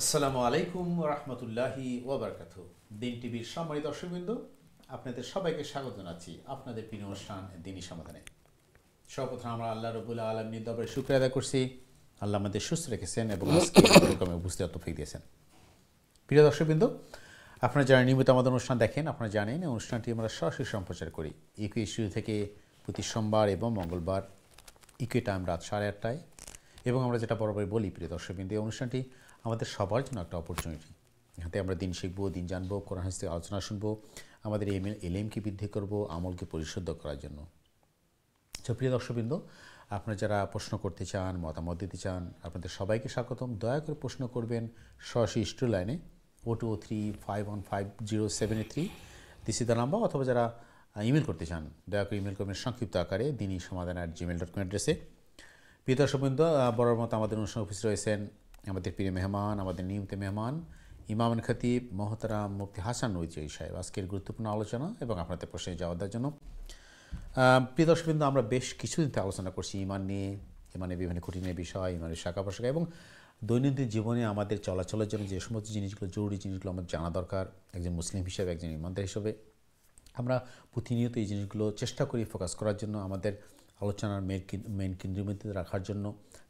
আসসালামু আলাইকুম রহমতুল্লাহি ওবরকাতু। দিন টিভির সম্মানিত দর্শকবৃন্দ, আপনাদের সবাইকে স্বাগত জানাচ্ছি আপনাদের প্রিয় অনুষ্ঠান দিনী সমাধানে। সর্বপ্রথম আমরা আল্লাহ রবুল আলমীর দরবারে শুকরিয়া আদায় করছি। আল্লাহ আমাদের সুস্থ রেখেছেন এবং আজকে প্রোগ্রামে বুঝতে তৌফিক দিয়েছেন। প্রিয় দর্শকবৃন্দ, আপনারা যারা নিয়মিত আমাদের অনুষ্ঠান দেখেন, আপনারা জানেন এই অনুষ্ঠানটি আমরা সরাসরি সম্প্রচার করি ইকুই স্টুডিও থেকে প্রতি সোমবার এবং মঙ্গলবার ইকুই টাইম রাত 8:30টায়। এবং আমরা যেটা বরাবর বলি প্রিয় দর্শকবৃন্দ, এই অনুষ্ঠানটি আমাদের সবার জন্য একটা অপরচুনিটি। এখানে আমরা দিন শিখবো, দিন জানবো, কোরআন হাদিস থেকে আলোচনা শুনবো, আমাদের এলেমকে বৃদ্ধি করবো, আমলকে পরিশুদ্ধ করার জন্য। তো প্রিয় দর্শকবৃন্দ, আপনারা যারা প্রশ্ন করতে চান, মতামত দিতে চান, আপনাদের সবাইকে স্বাগতম। দয়া করে প্রশ্ন করবেন সরাসরি স্টুডিও লাইনে 0203515073 দিস ইজ দ্য নাম্বার, অথবা যারা ইমেল করতে চান দয়া করে ইমেল করবেন সংক্ষিপ্ত আকারে dini-samadan@gmail.com অ্যাড্রেসে। প্রিয় দর্শকবৃন্দ, বরাবর মতো আমাদের অনুষ্ঠান উপস্থিত রয়েছেন আমাদের প্রিয় মেহমান, আমাদের নিয়মিত মেহমান ইমাম খতিব মোহতারাম মুফতি হাসান নূরী সাহেব আজকের গুরুত্বপূর্ণ আলোচনা এবং আপনাদের প্রশ্নের জবাব দেওয়ার জন্য। প্রিয় দর্শকবৃন্দ, আমরা বেশ কিছুদিন থেকে আলোচনা করছি ইমান নিয়ে, ইমানের বিভিন্ন কঠিনের বিষয়, ইমানের শাখা প্রশাখা এবং দৈনন্দিন জীবনে আমাদের চলাচলের জন্য যে সমস্ত জিনিসগুলো, জরুরি জিনিসগুলো আমাদের জানা দরকার একজন মুসলিম হিসেবে, একজন ইমানদার হিসেবে। আমরা প্রতিনিয়ত এই জিনিসগুলো চেষ্টা করি ফোকাস করার জন্য, আমাদের আলোচনার মেন কেন্দ্রবিন্দুতে রাখার জন্য,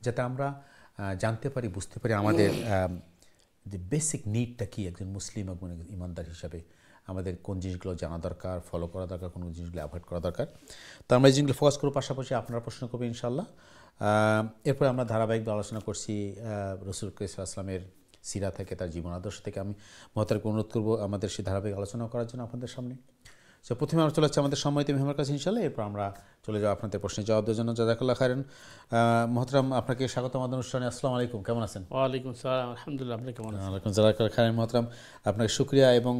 যাতে আমরা জানতে পারি, বুঝতে পারি আমাদের যে বেসিক নিডটা কী একজন মুসলিম এবং ইমানদার হিসাবে, আমাদের কোন জিনিসগুলো জানা দরকার, ফলো করা দরকার, কোন জিনিসগুলো অ্যাভয়েড করা দরকার। তো আমরা এই জিনিসগুলো ফোকাস করব, পাশাপাশি আপনারা প্রশ্ন করবেন ইনশাআল্লাহ। এরপরে আমরা ধারাবাহিকভাবে আলোচনা করছি রাসূল সাল্লাল্লাহু আলাইহি ওয়াসাল্লামের সিরা থেকে, তার জীবন আদর্শ থেকে। আমি মহতারকে অনুরোধ করবো আমাদের সেই ধারাবাহিক আলোচনা করার জন্য আপনাদের সামনে। তো প্রথমে আমরা চলে যাচ্ছি আমাদের সম্মানিত মেহমানের কাছে ইনশাআল্লাহ, এরপর আমরা চলে যাবো আপনাদের প্রশ্নের জবাব দেওয়ার জন্য। জাযাকাল্লাহ খাইরান। মোহতারাম, আপনাকে স্বাগত আমাদের অনুষ্ঠানে। আসসালামু আলাইকুম, কেমন আছেন? ওয়ালাইকুম আসসালাম, আলহামদুলিল্লাহ, আপনি কেমন আছেন? ওয়ালাইকুম জাযাকাল্লাহ খাইরান। মোহতারাম, আপনাকে শুকরিয়া এবং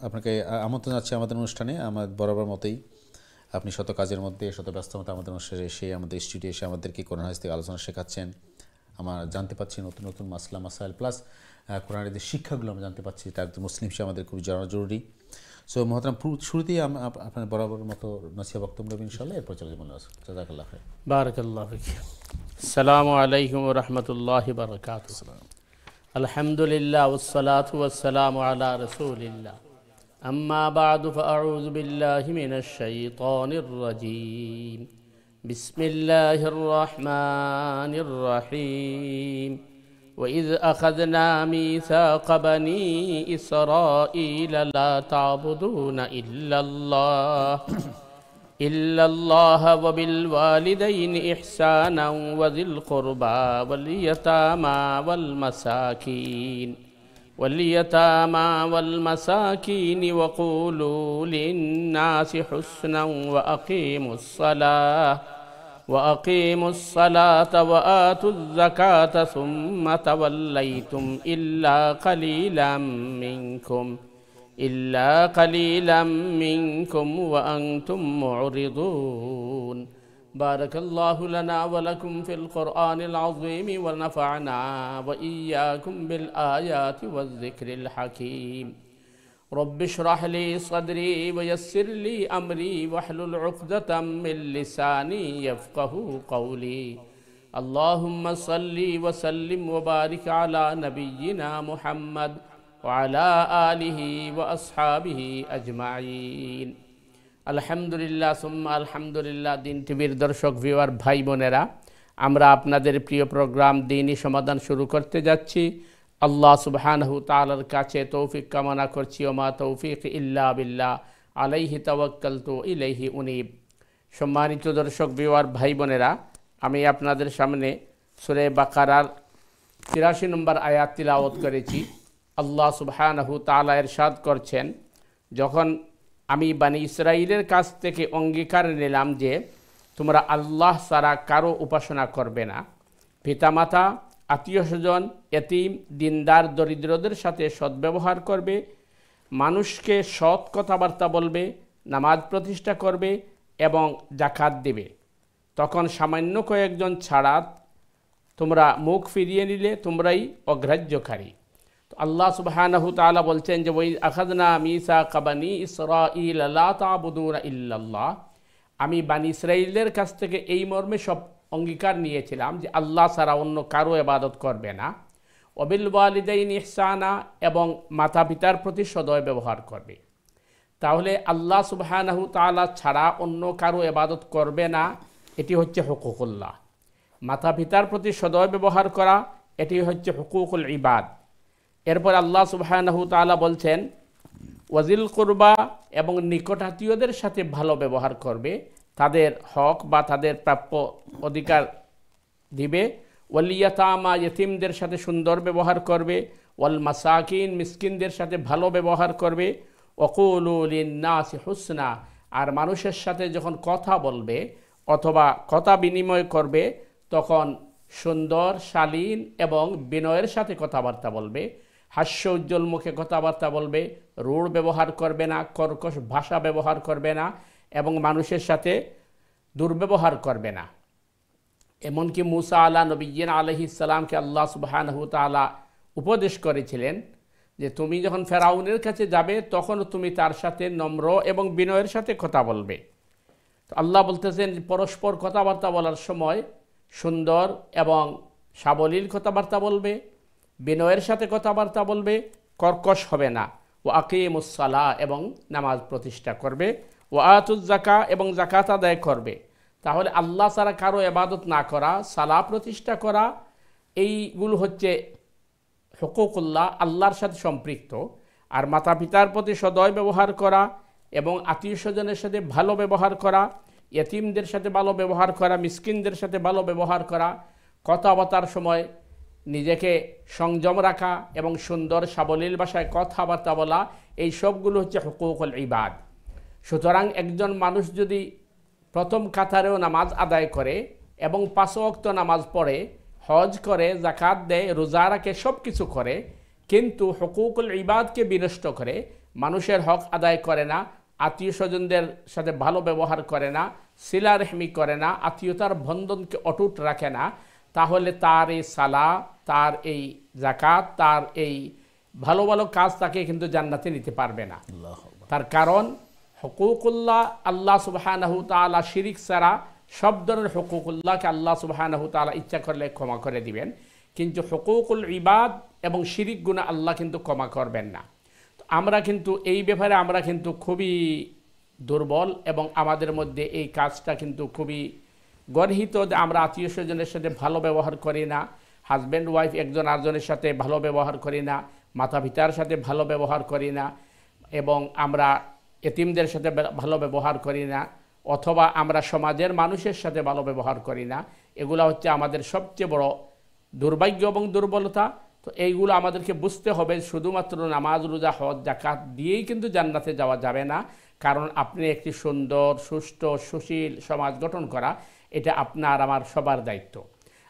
আপনাকে আমন্ত্রণ জানাচ্ছি আমাদের অনুষ্ঠানে। আমার বরাবর মতোই আপনি শত কাজের মধ্যে, শত ব্যস্ততা আমাদের অনুষ্ঠানে এসে, আমাদের স্টুডিও এসে আমাদেরকে কোরআন হাদিস থেকে আলোচনা শেখাচ্ছেন। আমরা জানতে পাচ্ছি নতুন নতুন মাসলা মাসাইল প্লাস কোরআন হাদিসের শিক্ষাগুলো আমরা জানতে পাচ্ছি, এটা একদম মুসলিম হিসেবে আমাদের খুব জানা জরুরি। সো মোহতারাম, শুরুতেই আপনার বরাবর মতো নসিহত বক্তব্য দেবেন ইনশাআল্লাহ, এরপর চলে যাবেন। জাযাকাল্লাহ খাইর। বারাকাল্লাহু ফিক। আসসালামু আলাইকুম ওয়া রাহমাতুল্লাহি ওয়া বারাকাতুহু। আলহামদুলিল্লাহ ওয়াসসালাতু ওয়াসসালামু আলা রাসূলিল্লাহ। আম্মা বা'দু ফাআউযু বিল্লাহি মিনাশ শাইতানির রাজীম। বিসমিল্লাহির রাহমানির রাহিম। وإذ أخذنا ميثاق بني إسرائيل لا تعبدون إلا الله وبالوالدين إحسانا وذي القربى واليتامى والمساكين وقولوا للناس حسنا وأقيموا الصلاة وآتوا الزكاة ثم توليتم إلا قليلا منكم وأنتم معرضون. بارك الله لنا ولكم في القرآن العظيم ونفعنا وإياكم بالآيات والذكر الحكيم. رب اشرح لي صدري ويسر لي أمري واحلل عقدة من لساني يفقه قولي. اللهم صل وسلم وبارك على نبينا محمد وعلى آله وأصحابه أجمعين. আলহামদুলিল্লাহ সুম্মা আলহামদুলিল্লাহ। দিন টিভির দর্শক, ভিউয়ার ভাই বোনেরা, আমরা আপনাদের প্রিয় প্রোগ্রাম দ্বীনি সমাধান শুরু করতে যাচ্ছি। আল্লাহ সুবহানাহু তাআলার কাছে তৌফিক কামনা করছি। ওমা তৌফিক ইল্লা বিল্লাহ, আলাইহি তাওয়াক্কালতু ইলাইহি উনীব। সম্মানিত দর্শক, ভিউয়ার ভাই বোনেরা, আমি আপনাদের সামনে সূরা বাকারার 83 নম্বর আয়াত তিলাওয়াত করেছি। আল্লাহ সুবহানাহু তাআলা ইরশাদ করছেন, যখন আমি বনি ইসরাইলের কাছ থেকে অঙ্গীকার নিলাম যে তোমরা আল্লাহ ছাড়া কারো উপাসনা করবে না, পিতামাতা, আত্মীয় স্বজন, এতিম, দিনদার, দরিদ্রদের সাথে সদ্ব্যবহার করবে, মানুষকে সৎ কথাবার্তা বলবে, নামাজ প্রতিষ্ঠা করবে এবং জাকাত দেবে, তখন সামান্য কয়েকজন ছাড়া তোমরা মুখ ফিরিয়ে নিলে তোমরাই অগ্রাহ্যকারী। তো আল্লাহ সুবহানাহু তাআলা বলছেন যে ওই আখাযনা মিসাকা বানি ইসরাঈল লা তা'বুদুনা ইল্লাল্লাহ, আমি বানি ইসরাইলের কাছ থেকে এই মর্মে সব অঙ্গীকার নিয়েছিলাম যে আল্লাহ ছাড়া অন্য কারো ইবাদত করবে না। ওয়াবিল ওয়ালিদাইনি ইহসানা, এবং মাতা পিতার প্রতি সদয় ব্যবহার করবে। তাহলে আল্লাহ সুবহানাহু তাআলা ছাড়া অন্য কারো ইবাদত করবে না, এটি হচ্ছে হুকুকুল্লাহ। মাতা পিতার প্রতি সদয় ব্যবহার করা, এটি হচ্ছে হুকুকুল ইবাদ। এরপর আল্লাহ সুবহানাহু তাআলা বলছেন ওয়াজিল কুরবা, এবং নিকটাত্মীয়দের সাথে ভালো ব্যবহার করবে, তাদের হক বা তাদের প্রাপ্য অধিকার দিবে। ওয়াল ইয়াতামা, ইতিমদের সাথে সুন্দর ব্যবহার করবে। ওয়াল মাসাকিন, মিসকিনদের সাথে ভালো ব্যবহার করবে। ওয়াকুলু লিন্নাসি হুসনা, আর মানুষের সাথে যখন কথা বলবে অথবা কথা বিনিময় করবে তখন সুন্দর, শালীন এবং বিনয়ের সাথে কথাবার্তা বলবে। হাস্য উজ্জ্বল মুখে কথাবার্তা বলবে, রূঢ় ব্যবহার করবে না, কর্কশ ভাষা ব্যবহার করবে না, এবং মানুষের সাথে দুর্ব্যবহার করবে না। এমনকি মুসা আলা নবিয়্যিন আলাইহিস সালামকে আল্লাহ সুবহানাহু তাআলা উপদেশ করেছিলেন যে তুমি যখন ফেরাউনের কাছে যাবে তখন তুমি তার সাথে নম্র এবং বিনয়ের সাথে কথা বলবে। তো আল্লাহ বলতেছেন পরস্পর কথাবার্তা বলার সময় সুন্দর এবং সাবলীল কথাবার্তা বলবে, বিনয়ের সাথে কথাবার্তা বলবে, কর্কশ হবে না। ও আকিমুস সালাহ, এবং নামাজ প্রতিষ্ঠা করবে। ও আতুজ যাকা, এবং যাকাত আদায় করবে। তাহলে আল্লাহ ছাড়া কারো ইবাদত না করা, সালাহ প্রতিষ্ঠা করা, এইগুলো হচ্ছে হুকুকুল্লাহ, আল্লাহর সাথে সম্পৃক্ত। আর মাতা পিতার প্রতি সদয় ব্যবহার করা এবং আত্মীয় স্বজনের সাথে ভালো ব্যবহার করা, ইতিমদের সাথে ভালো ব্যবহার করা, মিসকিনদের সাথে ভালো ব্যবহার করা, কথাবার্তার সময় নিজেকে সংযম রাখা এবং সুন্দর সাবলীল ভাষায় কথাবার্তা বলা, এই সবগুলো হচ্ছে হুকুকুল ইবাদ। সুতরাং একজন মানুষ যদি প্রথম কাতারেও নামাজ আদায় করে এবং 5 ওয়াক্ত নামাজ পড়ে, হজ করে, যাকাত দেয়, রোজা রাখে, সব কিছু করে, কিন্তু হুকুকুল ইবাদকে বিনষ্ট করে, মানুষের হক আদায় করে না, আত্মীয় স্বজনদের সাথে ভালো ব্যবহার করে না, সিলা রেহমি করে না, আত্মীয়তার বন্ধনকে অটুট রাখে না, তাহলে তার এই সালাহ, তার এই যাকাত, তার এই ভালো ভালো কাজ তাকে কিন্তু জান্নাতে নিতে পারবে না। তার কারণ হুকুকুল্লাহ, আল্লাহ সুবহানাহু তাআলা শিরিক ছাড়া সব ধরনের হুকুকুল্লাহকে আল্লাহ সুবহানাহু তাআলা ইচ্ছা করলে ক্ষমা করে দিবেন, কিন্তু হুকুকুল ইবাদ এবং শিরিক গুনাহ আল্লাহ কিন্তু ক্ষমা করবেন না। আমরা কিন্তু এই ব্যাপারে আমরা কিন্তু খুবই দুর্বল, এবং আমাদের মধ্যে এই কাজটা কিন্তু খুবই গর্হিত যে আমরা আত্মীয় স্বজনের সাথে ভালো ব্যবহার করি না, হাজব্যান্ড ওয়াইফ একজন আরেকজনের সাথে ভালো ব্যবহার করি না, মাতা পিতার সাথে ভালো ব্যবহার করি না, এবং আমরা এতিমদের সাথে ভালো ব্যবহার করি না, অথবা আমরা সমাজের মানুষের সাথে ভালো ব্যবহার করি না। এগুলো হচ্ছে আমাদের সবচেয়ে বড় দুর্ভাগ্য এবং দুর্বলতা। তো এইগুলো আমাদেরকে বুঝতে হবে। শুধুমাত্র নামাজ, রোজা, হজ, যাকাত দিয়েই কিন্তু জান্নাতে যাওয়া যাবে না, কারণ আপনি একটি সুন্দর, সুষ্ঠু, সুশীল সমাজ গঠন করা, এটা আপনার আমার সবার দায়িত্ব।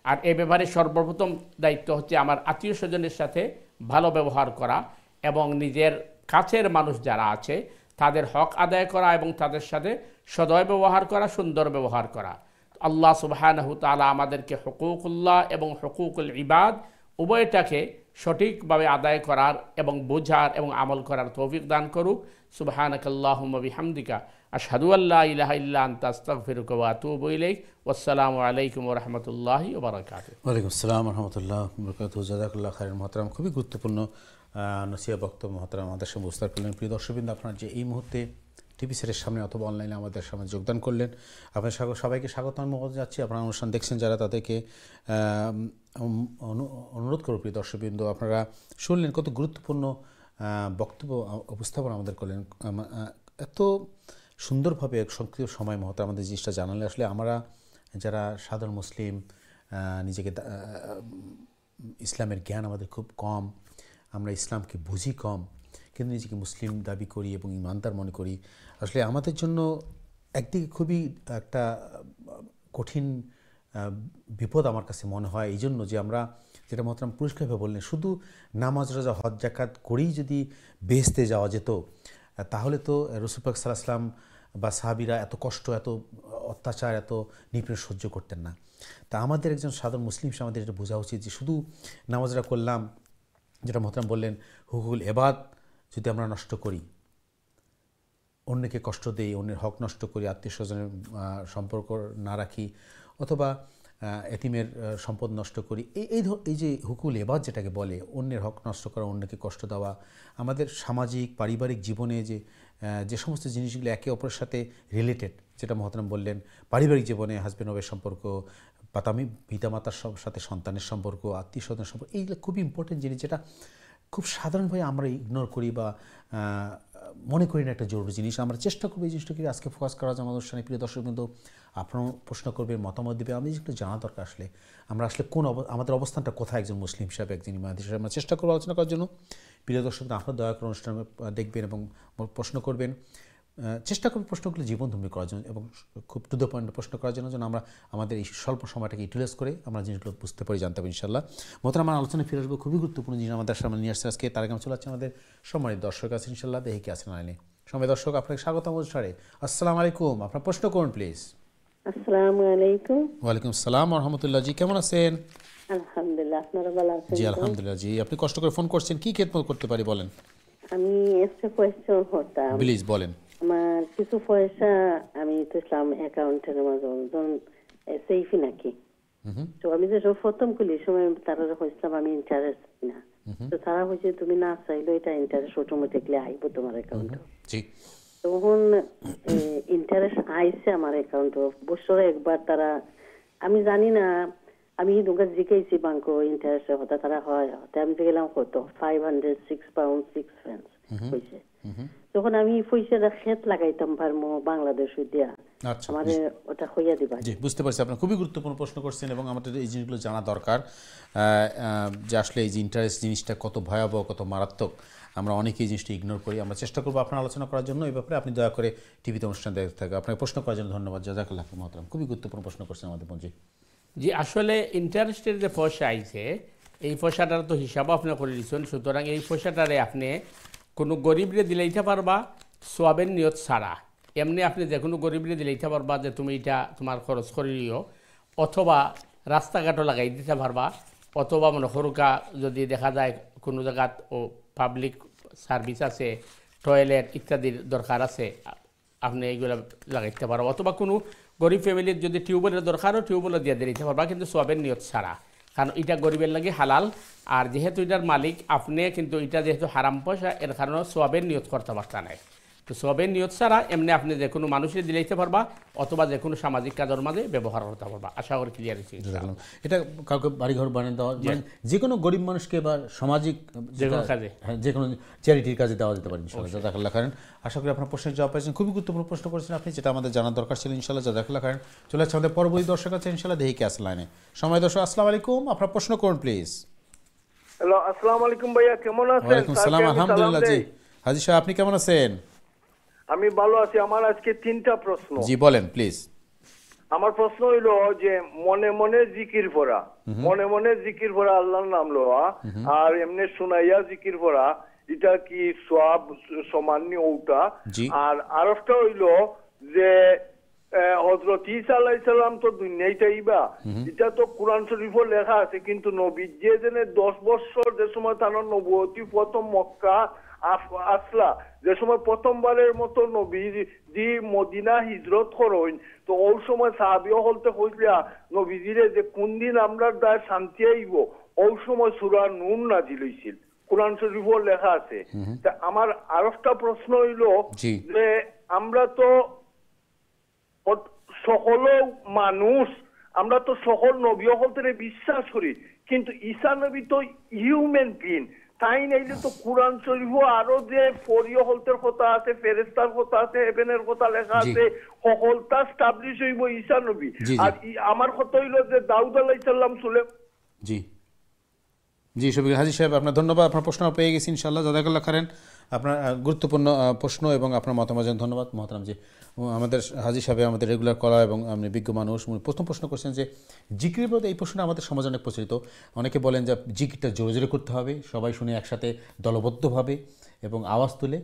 আর এ ব্যাপারে সর্বপ্রথম দায়িত্ব হচ্ছে আমার আত্মীয় স্বজনের সাথে ভালো ব্যবহার করা এবং নিজের কাছের মানুষ যারা আছে তাদের হক আদায় করা এবং তাদের সাথে সদয় ব্যবহার করা, সুন্দর ব্যবহার করা। আল্লাহ সুবহানাহু তাআলা আমাদেরকে হুকুকুল্লাহ এবং হুকুকুল ইবাদ উভয়টাকে সঠিকভাবে আদায় করার এবং বোঝার এবং আমল করার তৌফিক দান করুক। সুবহানাকাল্লাহুম্মা বিহামদিকা আশহাদু আল্লা ইলাহা ইল্লা আনতা আস্তাগফিরুকা ওয়া আতুবু ইলাইক। ওয়াসসালামু আলাইকুম ওয়া রাহমাতুল্লাহি ওয়া বারাকাতুহু। ওয়ালাইকুম আসসালাম ওয়া রাহমাতুল্লাহি ওয়া বারাকাতুহু। জাযাকাল্লাহু খাইরান মুহতারাম। খুবই গুরুত্বপূর্ণ নসিহত বক্তব্য মুহতারাম আমাদের সামনে উপস্থাপন করলেন। প্রিয় দর্শকবৃন্দ, আপনারা যে এই মুহূর্তে টিভি সেটের সামনে অথবা অনলাইনে আমাদের সামনে যোগদান করলেন, আপনার সবাইকে স্বাগত জানাচ্ছি। আপনারা অনুষ্ঠান দেখছেন যারা, তাদেরকে অনুরোধ করব প্রিয় দর্শকবৃন্দ, আপনারা শুনলেন কত গুরুত্বপূর্ণ বক্তব্য উপস্থাপন আমাদের করলেন। এত সুন্দরভাবে সংক্ষিপ্ত সময় মহতারাম আমাদের জিনিসটা জানালে আসলে আমরা যারা সাধারণ মুসলিম, নিজেকে ইসলামের জ্ঞান আমাদের খুব কম, আমরা ইসলামকে বুঝি কম, কিন্তু নিজেকে মুসলিম দাবি করি এবং ইমানদার মনে করি। আসলে আমাদের জন্য একদিকে খুবই একটা কঠিন বিপদ আমার কাছে মনে হয়, এই জন্য যে আমরা যেটা মহতারাম পরিষ্কারভাবে বললেন, শুধু নামাজ, রোজা, হজ, যাকাত করেই যদি বেহেশতে যাওয়া যেত, তাহলে তো রাসূল পাক সাল্লাল্লাহু আলাইহি ওয়াসাল্লাম বা সাহাবীরা এত কষ্ট, এত অত্যাচার, এত নিপীড়ন সহ্য করতেন না। তা আমাদের একজন সাধারণ মুসলিম হিসেবে আমাদের এটা বোঝা উচিত যে শুধু নামাজটা করলাম, যেটা মহতারাম বললেন, হুকুকুল ইবাদ যদি আমরা নষ্ট করি, অন্যকে কষ্ট দেই, অন্যের হক নষ্ট করি, আত্মীয় স্বজনের সম্পর্ক না রাখি, অথবা এতিমের সম্পদ নষ্ট করি, এই যে হুকুল এবাদ যেটাকে বলে, অন্যের হক নষ্ট করা, অন্যকে কষ্ট দেওয়া, আমাদের সামাজিক পারিবারিক জীবনে যে সমস্ত জিনিসগুলো একে অপরের সাথে রিলেটেড, যেটা মহতারাম বললেন, পারিবারিক জীবনে হাজব্যান্ড ওয়াইফের সম্পর্ক, পিতামাতার সাথে সন্তানের সম্পর্ক, আত্মীয় স্বজনের সম্পর্ক, এইগুলো খুবই ইম্পর্টেন্ট জিনিস, যেটা খুব সাধারণভাবে আমরা ইগনোর করি বা মনে করি না একটা জরুরি জিনিস। আমরা চেষ্টা করবো এই জিনিসটাকে আজকে ফোকাস করার জন্য। অনুষ্ঠানে প্রিয় দর্শক কিন্তু আপনারা প্রশ্ন করবেন, মতামত দেবে, আমাদের যেগুলো জানা দরকার আসলে আমরা আসলে আমাদের অবস্থানটা কোথায় একজন মুসলিম হিসাবে, একজন ইমাম হিসাবে আমরা চেষ্টা করবো আলোচনা করার জন্য। প্রিয় দর্শক আপনারা দয়া করে অনুষ্ঠান দেখবেন এবং প্রশ্ন করবেন, চেষ্টা করব প্রশ্নগুলো জীবনধর্মী করার জন্য এবং খুব টু দ্য পয়েন্ট প্রশ্ন করার জন্য, যেন আমরা আমাদের এই স্বল্প সময়টাকে ইউটিলাইজ করে আমরা জিনিসগুলো বুঝতে পারি, জানতে পারি ইনশাআল্লাহ। মতো আমার আলোচনায় ফিরে আসবো খুবই গুরুত্বপূর্ণ জিনিস আমাদের সামনে নিয়ে আসছে আজকে। তার আগে চলে যাচ্ছে আমাদের সম্মানিত দর্শক আছে ইনশাআল্লাহ, দেখে আসেন আইনে সময় দর্শক আপনাকে স্বাগতম অনুষ্ঠানে। আসসালামু আলাইকুম, আপনার প্রশ্ন করুন প্লিজ। আসসালামু আলাইকুম। ওয়ালাইকুম আসসালাম ওয়া রাহমাতুল্লাহ। জি কেমন আছেন? আলহামদুলিল্লাহ, আপনারা ভালো আছেন? জি আলহামদুলিল্লাহ। জি আপনি কষ্ট করে ফোন করছেন, কি খেদমত করতে পারি বলেন। আমি একটা কোয়েশ্চন করতাম। প্লিজ বলেন। আমার কিছু পয়সা আমি তো ইসলাম অ্যাকাউন্টের মাঝে সেফি নাকি, তো আমি যে প্রথম খুলি সময় তারা হয়েছিলাম আমি ইন্টারেস্ট না, তো তারা হয়েছে তুমি না চাইলে এটা ইন্টারেস্ট অটোমেটিকলি আইব তোমার অ্যাকাউন্টে। তখন ইন্টারেস্ট আইছে আমার অ্যাকাউন্টে বছরে একবার। তারা আমি জানি না, আমি তোকে জিজ্ঞেসি ব্যাংক ইন্টারেস্টের কথা, তারা হয় আমি গেলাম কত 506 পাউন্ড 6 পেন্স হয়েছে। তখন আমি পয়সাটা ক্ষেত লাগাইতাম পারমো বাংলাদেশ দিয়া, আমার ওটা হইয়া দিবা। জি বুঝতে পারছি, আপনার খুবই গুরুত্বপূর্ণ প্রশ্ন করছেন এবং আমাদের এই জিনিসগুলো জানা দরকার যে আসলে এই যে ইন্টারেস্ট জিনিসটা কত ভয়াবহ, কত মারাত্মক। আমরা অনেকেই এই জিনিসটা ইগনোর করি। আমরা চেষ্টা করবো আপনার আলোচনা করার জন্য এই ব্যাপারে। আপনি দয়া করে টিভিতে অনুষ্ঠান দেখতে থাকুন। আপনাকে প্রশ্ন করার জন্য ধন্যবাদ। জাযাকাল্লাহ মহতারাম, খুবই গুরুত্বপূর্ণ প্রশ্ন করছেন আমাদের মঞ্চে। জি আসলে ইন্টারেস্টের যে পয়সা আইছে এই পয়সাটার তো হিসাবও আপনি করে দিচ্ছেন, সুতরাং এই পয়সাটারে আপনি কোনো গরিবরে দিলাইতে পারবা সোয়াবের নিয়ত ছাড়া। এমনি আপনি যে কোনো গরিবরে দিলাইতে পারবা যে তুমি এটা তোমার খরচ করিও, অথবা রাস্তাঘাটও লাগাই দিতে পারবা, অথবা মনে সরুকা যদি দেখা যায় কোনো জায়গাত ও পাবলিক সার্ভিস আছে, টয়লেট ইত্যাদির দরকার আছে, আপনি এইগুলো লাগাইতে পারো, অথবা কোনো গরিব ফ্যামিলির যদি টিউবওয়েলের দরকারও টিউবওয়েলও দিয়ে দিতে পারবা, কিন্তু সোয়াবের নিয়ত ছাড়া, কারণ এটা গরিবের লাগে হালাল। আর যেহেতু এটার মালিক আপনি, কিন্তু এটা যেহেতু হারাম পয়সা, এর কারণে সোয়াবের নিয়ত করতে পারতা নাই। তো সোয়াবের নিয়ত ছাড়া এমনি আপনি যে কোনো মানুষের দিলাইতে পারবা, অথবা যে কোনো সামাজিক কাজের মাঝে ব্যবহার করতে পারবা। আশা করি ক্লিয়ার হয়েছে। এটা কাউকে বাড়িঘর বানিয়ে দেওয়া, মানে যে কোনো গরিব মানুষকে বা সামাজিক যে কোনো কাজে, যে কোনো চ্যারিটির কাজে দেওয়া যেতে পারে ইনশাআল্লাহ। জাযাকাল্লাহ খাইরান। আশা করি আপনার প্রশ্নের জবাব পাইছেন। খুবই গুরুত্বপূর্ণ প্রশ্ন করেছেন আপনি, যেটা আমাদের জানার দরকার ছিল ইনশাআল্লাহ। জাযাকাল্লাহ খাইরান। চলে যাচ্ছে আমাদের পরবর্তী দর্শক আছে ইনশাআল্লাহ, দেখি কে আছে লাইনে। সময় দর্শক আসসালামু আলাইকুম, আপনার প্রশ্ন করুন প্লিজ। হ্যালো, আসসালামু আলাইকুম ভাইয়া, কেমন আছেন? ওয়ালাইকুম আসসালাম, আলহামদুলিল্লাহ। জি হাজী সাহেব আপনি কেমন আছেন? আমি ভালো আছি। আমার আজকে 3টা প্রশ্ন। জি বলেন প্লিজ। আমার প্রশ্ন হইল যে মনে মনে জিকির পড়া, মনে মনে জিকির পড়া আল্লাহর নাম লওয়া, আর এমনি শুনাইয়া জিকির পড়া, এটা কি সওয়াব সমান্য ওটা? আর আরেকটা হইল যে হযরত ঈসা আলাইহিস সালাম তো দুনিয়ায় আইবা, এটা তো কোরআন শরীফে লেখা আছে, কিন্তু নবী যে 10 বছর যে সময় তার নবুয়তি প্রথম মক্কা আসলা, যে সময় প্রথমবারের মতো নবী জি মদিনা হিজরত করইন, তো ওই সময় সাহাবীও হলতে কইলা নবীজিরে যে কোন দিন আমরা দায় শান্তি আইব, ওই সময় সূরা নূর নাজিল হইছিল, কোরআন শরীফে লেখা আছে। তা আমার আরেকটা প্রশ্ন হইল যে আমরা তো সকল মানুষ, আমরা তো সকল নবী হলতে বিশ্বাস করি, কিন্তু ঈসা নবী তো হিউম্যান বিং, তাই নাইলে তো কোরআন শরীফও আরো যে ফরিয় হলতের কথা আছে, ফেরেশতার কথা আছে, হেভেনের কথা লেখা আছে, সকলটা স্টাবলিশ হইব ঈসা নবী। আর আমার কথা হইল যে দাউদ আলাইহিস সালাম জি জি শফিকুল হাজী সাহেব আপনার ধন্যবাদ, আপনার প্রশ্ন পেয়ে গেছি ইনশাআল্লাহ। জাযাকাল্লাহ খাইরান, আপনার গুরুত্বপূর্ণ প্রশ্ন এবং আপনার মতামত ধন্যবাদ মহতারাম। জি আমাদের হাজী সাহেব আমাদের রেগুলার করা এবং আপনি বিজ্ঞ মানুষ, প্রথম প্রশ্ন করছেন যে জিকিরের প্রতি এই প্রশ্নটা আমাদের সমাজে অনেক প্রচলিত। অনেকে বলেন যে জিকিরটা জোরে জোরে করতে হবে, সবাই শুনে একসাথে দলবদ্ধভাবে এবং আওয়াজ তুলে।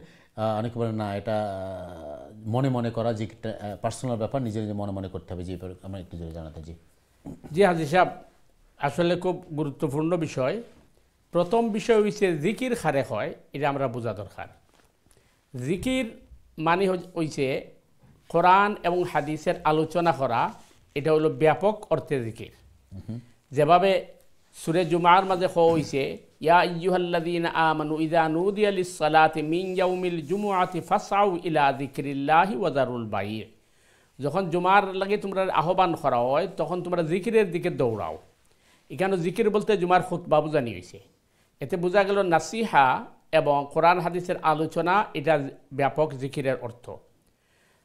অনেকে বলেন না, এটা মনে মনে করা, জিকিরটা পার্সোনাল ব্যাপার, নিজের নিজে মনে মনে করতে হবে। জি আমরা একটু জোরে জানাতে। জি জি হাজী সাহেব, আসলে খুব গুরুত্বপূর্ণ বিষয়। প্রথম বিষয় হচ্ছে জিকির খারে হয়, এটা আমরা বোঝা দরকার। জিকির মানে হইছে কোরআন এবং হাদিসের আলোচনা করা, এটা হলো ব্যাপক অর্থে জিকির। যেভাবে সূরা জুমার মাঝে হইছে ইয়া আইয়ুহাল্লাযীনা আমানু ইযা নুদিয়া লিস-সালাতি মিন ইয়াউমিল জুমুআতি ফাসআউ ইলা যিকরিল্লাহি ওয়া যারুল বাই'। যখন জুমার লাগে তোমরা আহ্বান করা হয় তখন তোমরা জিকিরের দিকে দৌড়াও। এখানে জিকির বলতে জুমার খুতবা বুঝানি হয়েছে। এতে বোঝা গেল নাসিহা এবং কোরআন হাদিসের আলোচনা এটা ব্যাপক জিকিরের অর্থ।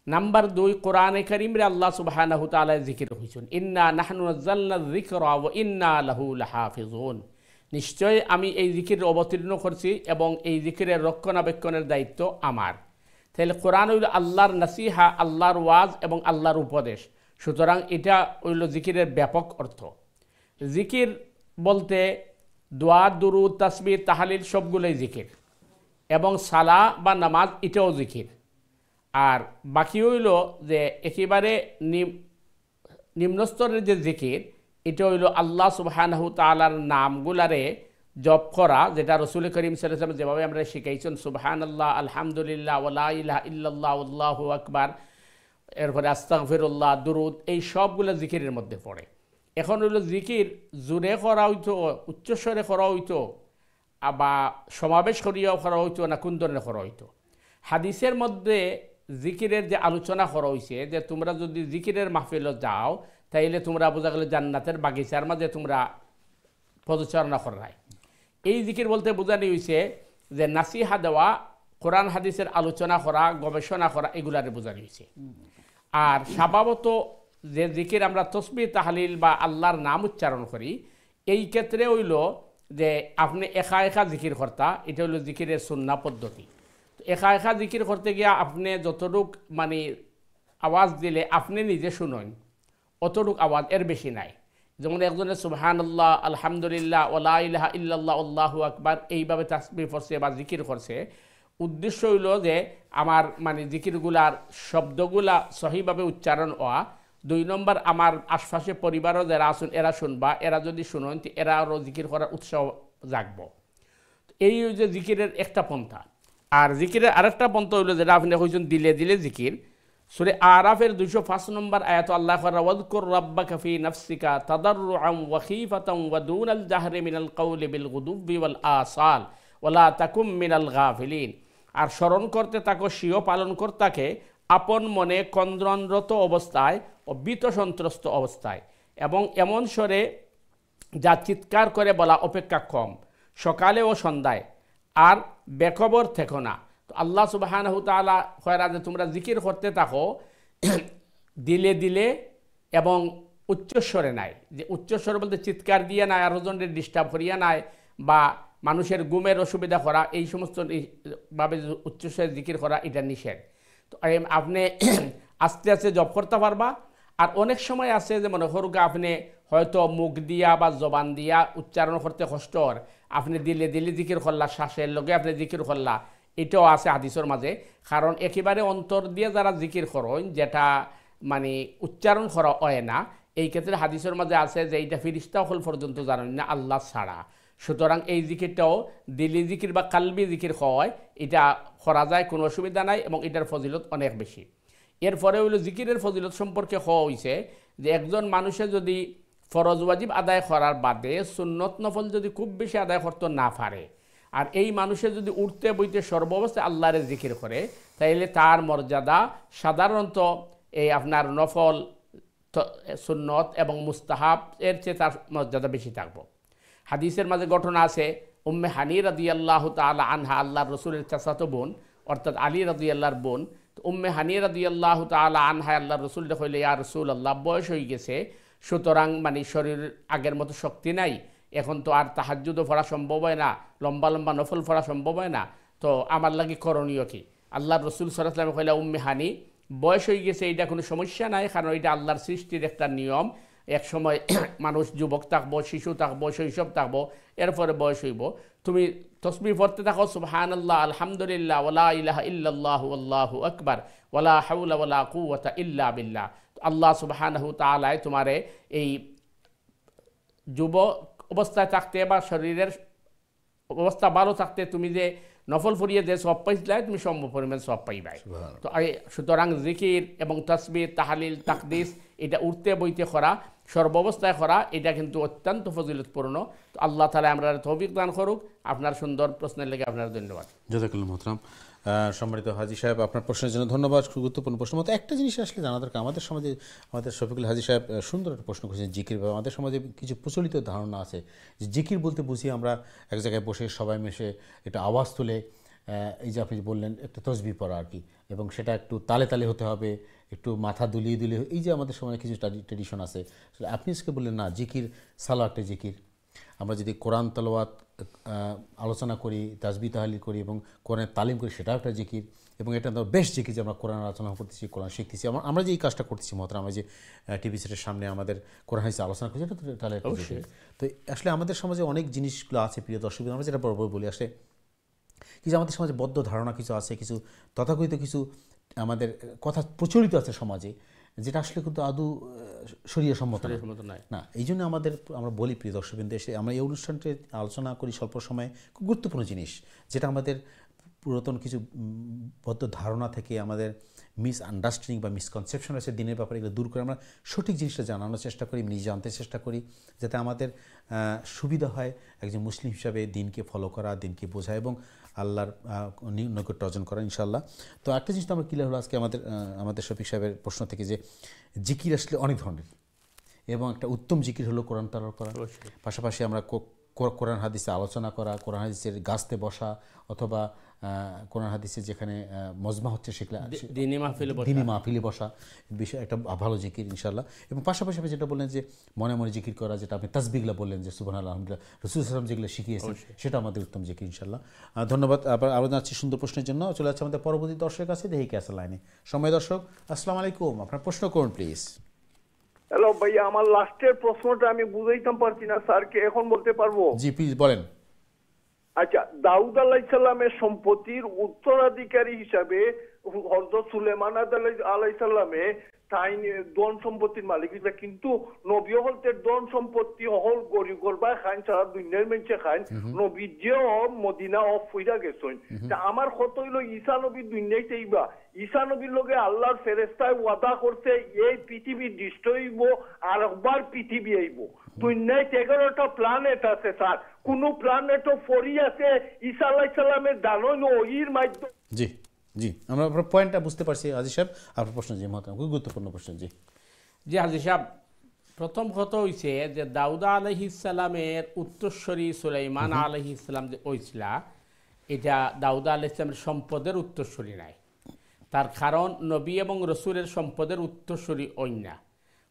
নাম্বার 2, কোরআনে কারীমে আল্লাহ সুবহানাহু ওয়া তাআলা জিকির হইছেন ইন্না নাহনু নাযালনা যিকরা ওয়া ইন্না লাহু লাহাফিজুন। নিশ্চয় আমি এই জিকির অবতীর্ণ করছি এবং এই জিকিরের রক্ষণাবেক্ষণের দায়িত্ব আমার। তাহলে কোরআন হইল আল্লাহর নাসিহা, আল্লাহর ওয়াজ এবং আল্লাহর উপদেশ। সুতরাং এটা হইল জিকিরের ব্যাপক অর্থ। জিকির বলতে দোয়া, দুরুদ, তাসবিহ, তাহলিল সবগুলোই জিকির, এবং সালা বা নামাজ এটাও জিকির। আর বাকি হইল যে একেবারে নিম্নস্তরের যে জিকির, এটা হইল আল্লাহ সুবহানাহু তাআলার নামগুলারে জপ করা, যেটা রাসূল করিম সাল্লাল্লাহু আলাইহি ওয়াসাল্লাম যেভাবে আমরা শিখাইছেন সুবহানাল্লাহ, আলহামদুলিল্লাহ, ওয়া লা ইলাহা ইল্লাল্লাহ, আল্লাহু আকবার, এরপরে আস্তাগফিরুল্লাহ, দুরুদ, এই সবগুলো জিকিরের মধ্যে পড়ে। এখন হইল জিকির জোরে করা হইতো, উচ্চস্বরে করা হইতো, বা সমাবেশ করিয়াও করা হইতো, না কোন ধরনের করা হইতো। হাদিসের মধ্যে জিকিরের যে আলোচনা করা হয়েছে যে তোমরা যদি জিকিরের মাহফিলে যাও তাইলে তোমরা বোঝা গেল জান্নাতের বাগিচার মাঝে তোমরা পদচারণা করাই। এই জিকির বলতে বোঝানো হয়েছে যে নাসিহা দেওয়া, কোরআন হাদিসের আলোচনা করা, গবেষণা করা, এগুলারে বোঝানো হয়েছে। আর স্বভাবত যে জিকির আমরা তসবিহ, তাহলিল বা আল্লাহর নাম উচ্চারণ করি, এই ক্ষেত্রে হইল যে আপনি একা একা জিকির কর্তা, এটা হইল জিকিরের সুন্নাহ পদ্ধতি। একা একা জিকির করতে গিয়া আপনি যতটুক মানে আওয়াজ দিলে আপনি নিজে শুনেন, অতটুক আওয়াজ, এর বেশি নাই। যেমন একজনের সুবহানাল্লাহ, আলহামদুলিল্লাহ, ওয়া লা ইলাহা ইল্লাল্লাহ, আল্লাহু আকবার এইভাবে তাসবিহ করছে বা জিকির করছে, উদ্দেশ্য হইল যে আমার মানে জিকিরগুলার শব্দগুলা সহিভাবে উচ্চারণ হওয়া। 2 নম্বর, আমার আশপাশে পরিবারও যারা আসুন এরা শুনবা, এরা যদি শুনেন এরা আরও জিকির করার উৎসাহ জাগব। এই যে জিকিরের একটা পন্থা। আর জিকিরের আরেকটা পন্থা হইল যেটা আপনি কইছেন দিলে দিলে জিকির। সূরা আরাফের 205 নম্বর আয়াত আল্লাহ করা ওয়াজকুর রাব্বাকা ফি নাফসিকা তাদাররুআন ওয়া খীফাতান ওয়া দুনাল জাহরি মিনাল কওলি বিল গুদুবি ওয়াল আসাল ওয়া লা তাকুম মিনাল গাফিলিন। আর স্মরণ করতে থাকো স্বীয় পালনকর্তাকে আপন মনে কন্দ্রণরত অবস্থায় ও ভীত সন্ত্রস্ত অবস্থায়, এবং এমন স্বরে যা চিৎকার করে বলা অপেক্ষা কম, সকালে ও সন্ধ্যায়, আর বেখবর থেকো না। তো আল্লাহ সুবহানাহু তাআলা কয়রা যে তোমরা জিকির করতে থাকো দিলে দিলে এবং উচ্চস্বরে নাই। যে উচ্চস্বর বলতে চিৎকার দিয়ে নাই, আর ওজনের ডিস্টার্ব করিয়া নাই, বা মানুষের ঘুমের অসুবিধা করা, এই সমস্ত ভাবে উচ্চস্বরে জিকির করা এটা নিষেধ। তো আপনি আস্তে আস্তে জপ করতে পারবা। আর অনেক সময় আছে যে মনে করুক আপনি হয়তো মুখ দিয়া বা জবান দিয়া উচ্চারণ করতে কষ্টর, আপনি দিলে দিলে জিকির করলা, শ্বাসের লগে আপনি জিকির করলা, এটাও আছে হাদিসের মাঝে। কারণ একেবারে অন্তর দিয়ে যারা জিকির করেন, যেটা মানে উচ্চারণ করা হয় না, এই ক্ষেত্রে হাদিসের মাঝে আছে যে এইটা ফিরিস্তা হল পর্যন্ত জানেন না আল্লাহ ছাড়া। সুতরাং এই জিকিরটাও দিলি জিকির বা কালবি জিকির হয়, এটা করা যায়, কোনো অসুবিধা নাই, এবং এটার ফজিলত অনেক বেশি। এরপরে হইল জিকিরের ফজিলত সম্পর্কে হওয়া হয়েছে যে একজন মানুষে যদি ফরজ ওয়াজিব আদায় করার বাদে সুন্নত নফল যদি খুব বেশি আদায় করতে না পারে, আর এই মানুষে যদি উঠতে বইতে সর্বাবস্থায় আল্লাহরে জিকির করে, তাইলে তার মর্যাদা সাধারণত এই আপনার নফল, সুন্নত এবং মুস্তাহাব এর চেয়ে তার মর্যাদা বেশি থাকবো। হাদিসের মাঝে ঘটনা আছে, উম্মে হানি রাদিয়াল্লাহু তাআলা আনহা, আল্লাহর রসুলের চাচাতো বোন, অর্থাৎ আলী রাদিয়াল্লাহর বোন। তো উম্মে হানি রাদিয়াল্লাহু তাআলা আনহা আল্লাহর রসুলকে কইলে, ইয়া রাসূলুল্লাহ, বয়স হয়ে গেছে, সুতরাং মানে শরীর আগের মতো শক্তি নাই, এখন তো আর তাহাজ্জুদও পড়া সম্ভব হয় না, লম্বা লম্বা নফল পড়া সম্ভব হয় না, তো আমার লাগি করণীয় কি? আল্লাহর রসুল সাল্লাল্লাহু আলাইহি ওয়াসাল্লাম কইলা, উম্মে হানি, বয়স হয়ে গেছে, এটা কোনো সমস্যা নাই, কারণ এটা আল্লাহর সৃষ্টির একটা নিয়ম। এক সময় মানুষ যুবক থাকবো, শিশু থাকবো, শৈশব থাকবো, এরপরে বয়স হইব। তুমি তসবিহ পড়তে থাকো, সুবহানাল্লাহ, আলহামদুলিল্লাহ, ওয়া লা ইলাহা ইল্লাল্লাহু, আল্লাহু আকবার, ওয়া লা হাওলা ওয়া লা কুওয়াতা ইল্লা বিল্লাহ। আল্লাহ সুবহানাহু তাআলা তোমারে এই যুব অবস্থায় থাকতে বা শরীরের অবস্থা ভালো থাকতে তুমি যে নফল পড়িয়ে যে সব পাইছিলে তুমি সম পরিমাণ সব পাইবাই। তো সুতরাং জিকির এবং তাসবিহ তাহলিল তাকদিস এটা উঠতে বইতে করা সর্বাবস্থায় করা এটা কিন্তু অত্যন্ত ফজিলতপূর্ণ। তো আল্লাহ তাআলা আমরা তৌফিক দান করুক। আপনার সুন্দর প্রশ্নের লেগে আপনার ধন্যবাদ। জাযাকাল্লাহু মোহতারাম। সম্মানিত হাজী সাহেব, আপনার প্রশ্নের জন্য ধন্যবাদ। খুব গুরুত্বপূর্ণ প্রশ্ন। মতো একটা জিনিস আসলে জানা দরকার, আমাদের সমাজে আমাদের শফিকুল হাজী সাহেব সুন্দর একটা প্রশ্ন করেছেন জিকির। আমাদের সমাজে কিছু প্রচলিত ধারণা আছে যে জিকির বলতে বুঝি আমরা এক জায়গায় বসে সবাই মিশে একটা আওয়াজ তুলে, এই যে আপনি বললেন একটা তসবিহ পড়া আর কি, এবং সেটা একটু তালে তালে হতে হবে, একটু মাথা দুলিয়ে দুলিয়ে, এই যে আমাদের সমাজে কিছু ট্রেডিশন আছে। আপনি আজকে বললেন না, জিকির সালা একটা জিকির। আমরা যদি কোরআন তেলাওয়াত আলোচনা করি, তাসবিহ তাহলিল করি এবং কোরআনের তালিম করি, সেটাও একটা জিকির। এবং এটা তো বেশ জিকির যে আমরা কোরআন আলোচনা করতেছি, কোরআন শিখতেছি। আমরা যে এই কাজটা করতেছি মহতরাম, আমরা যে টিভি সেটের সামনে আমাদের কোরআন হাদিস আলোচনা করছি, এটা তো তাহলে একটা জিকির। তো আসলে আমাদের সমাজে অনেক জিনিসগুলো আছে প্রিয় দর্শক, আমরা যেটা বড় বড় বলি আসলে কিছু আমাদের সমাজে বদ্ধ ধারণা কিছু আছে, কিছু তথাকথিত কিছু আমাদের কথা প্রচলিত আছে সমাজে, যেটা আসলে কিন্তু আদৌ শরীয়ত সম্মত না। এই জন্য আমরা বলি প্রিয় দর্শকবৃন্দ, এসে আমরা এই অনুষ্ঠানটি আলোচনা করি স্বল্প সময়ে, খুব গুরুত্বপূর্ণ জিনিস, যেটা আমাদের পুরাতন কিছু বদ্ধ ধারণা থেকে আমাদের মিসআন্ডারস্ট্যান্ডিং বা মিসকনসেপশন আছে দিনের ব্যাপারে, এগুলো দূর করে আমরা সঠিক জিনিসটা জানানোর চেষ্টা করি, নিজে জানতে চেষ্টা করি, যাতে আমাদের সুবিধা হয় একজন মুসলিম হিসাবে দিনকে ফলো করা, দিনকে বোঝা এবং আল্লাহর নৈকট্য অর্জন করা ইনশাআল্লাহ। তো একটা জিনিস তো আমরা ক্লিয়ার হলো আজকে আমাদের শফিক সাহেবের প্রশ্ন থেকে, যে জিকির আসলে অনেক ধরনের, এবং একটা উত্তম জিকির হলো কোরআন তেলাওয়াত করা, পাশাপাশি আমরা কোরআন হাদিসে আলোচনা করা, কোরআন হাদিসের গাছতে বসা, অথবা কোরআন হাদিসে যেখানে মজমা হচ্ছে সেখানে দিনী মাহফিলে বসা, বিষয় একটা ভালো জিকির ইনশাআল্লাহ। এবং পাশাপাশি যেটা বললেন যে মনে মনে জিকির করা, যেটা আপনি তাসবিহগুলো বললেন যে সুবহানাল্লাহ আলহামদুলিল্লাহ, রাসূল সাল্লাল্লাহু আলাইহি ওয়াসাল্লাম যেগুলো শিখিয়েছেন, সেটা আমাদের উত্তম জিকির ইনশাআল্লাহ। ধন্যবাদ। আবার যাচ্ছি সুন্দর প্রশ্নের জন্য। চলে যাচ্ছে আমাদের পরবর্তী দর্শকের কাছে, দেখি কে আছে লাইনে। সময় দর্শক, আসসালামু আলাইকুম, আপনার প্রশ্ন করুন প্লিজ। হ্যালো ভাইয়া, আমার লাস্টের প্রশ্নটা আমি বুঝাইতাম পারছি না স্যারকে, এখন বলতে পারবো? জি প্লিজ বলেন। আচ্ছা, দাউদ আলাইহিস সালামের সম্পত্তির উত্তরাধিকারী হিসাবে হযরত সুলেমান আলাইহিস সালামে তাই ধন সম্পত্তির মালিক হিসেবে, কিন্তু নবী হলতে ধন সম্পত্তি হল গরিব গরবা খান সারা দুনিয়ার মানুষে খান, নবী যেও মদিনা অফ হইয়া গেছেন। আমার কত হইল ঈসা নবী দুনিয়াতে আইবা, ঈসা নবীর লগে আল্লাহর ফেরেশতায় ওয়াদা করছে এই পৃথিবী দৃষ্ট হইব আর একবার পৃথিবী আইব। দুনিয়ায় 11টা প্ল্যানেট আছে স্যার, কোন প্ল্যানেটও ফরি আছে ঈসা আলাইহিস সালামের দানন ওহির মাধ্যমে? জি জি, আমরা আপনার পয়েন্টটা বুঝতে পারছি হাজী সাহেব। আপনার প্রশ্ন যে মহতরম, খুব গুরুত্বপূর্ণ প্রশ্ন। জি জি হাজী সাহেব, প্রথম কথা হইছে যে দাউদ আলাইহিস সালামের উত্তরসূরি সুলাইমান আলাইহিস সালাম যে হইছিলা, এটা দাউদ আলাইহিস সালামের সম্পদের উত্তরসূরি নাই। তার কারণ নবী এবং রসুলের সম্পদের উত্তরসূরি অন্যা।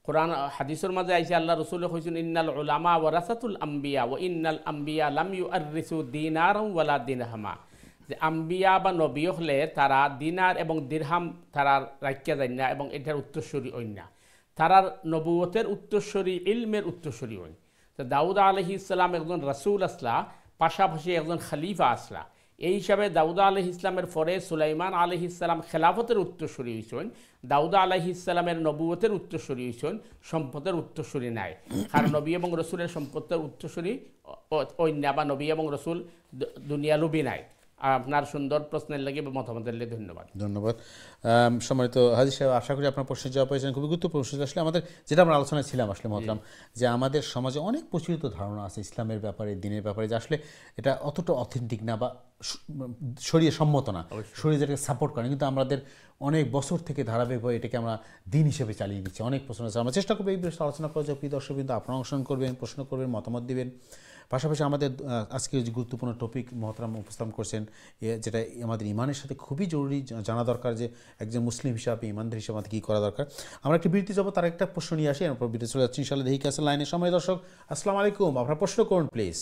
কোরআন হাদিসের মাঝে আইছে আল্লাহ রসুলে কইছেন ইন্নাল উলামা ওয়ারাসাতুল আম্বিয়া ওয়া ইন্নাল আম্বিয়া লাম ইউআররিসু দিনারান ওয়ালা দিরহামা, যে আম্বিয়া বা নবী হলে তারা দিনার এবং দিরহাম তারা রাখিয়া যায় না, এবং এটার উত্তরসূরি অন্যা। তারার নবুয়তের উত্তরসূরি ইলমের উত্তরসূরি হই। তো দাউদ আলাইহিস সালাম একজন রাসূল আসলা, পাশাপাশি একজন খলিফা আসলা। এই হিসাবে দাউদ আলাইহিস সালামের পরে সুলাইমান আলাইহিস সালাম খেলাফতের উত্তরসূরি হইছেন, দাউদ আলাইহিস সালামের নবুয়তের উত্তরসূরি হইছেন, সম্পদের উত্তরসূরি নাই। কারণ নবী এবং রসুলের সম্পদের উত্তরসূরি অন্যা বা নবী এবং রসুল দুনিয়া লুবি নাই। আপনার সুন্দর প্রশ্নের লাগে মতামতের লাগে ধন্যবাদ। ধন্যবাদ সম্মানিত হাজী সাহেব, আশা করি আপনার প্রশ্নের জবাব পেয়েছেন। খুবই গুরুত্বপূর্ণ প্রশ্ন। আসলে আমাদের যেটা আমরা আলোচনায় ছিলাম আসলে মহতরম, যে আমাদের সমাজে অনেক প্রচলিত ধারণা আছে ইসলামের ব্যাপারে, দিনের ব্যাপারে, যে আসলে এটা অতটা অথেন্টিক না বা শরীয়ত সম্মত না, শরীয়ত যেটাকে সাপোর্ট করে, কিন্তু আমাদের অনেক বছর থেকে ধারাবাহিকভাবে এটাকে আমরা দিন হিসেবে চালিয়ে দিচ্ছি। অনেক প্রশ্ন আছে, আমরা চেষ্টা করবো এই বিষয়ে আলোচনা করা যায়। প্রিয় দর্শকবৃন্দ, আপনারা অংশগ্রহণ করবেন, প্রশ্ন করবেন, মতামত দিবেন। পাশাপাশি আমাদের আজকের যে গুরুত্বপূর্ণ টপিক মহতরম উপস্থাপন করছেন, যেটা আমাদের ইমানের সাথে খুবই জরুরি জানা দরকার, যে একজন মুসলিম হিসাবে ইমানদার হিসাবে আমাদের কী করা দরকার। আমরা একটি বিরতি যাবো, তার একটা প্রশ্ন নিয়ে আসি, এরপর বিরতি চলে যাচ্ছি ইনশাআল্লাহ। দেখি আছে লাইনে। সময় দর্শক, আসসালামু আলাইকুম, আপনার প্রশ্ন করুন প্লিজ।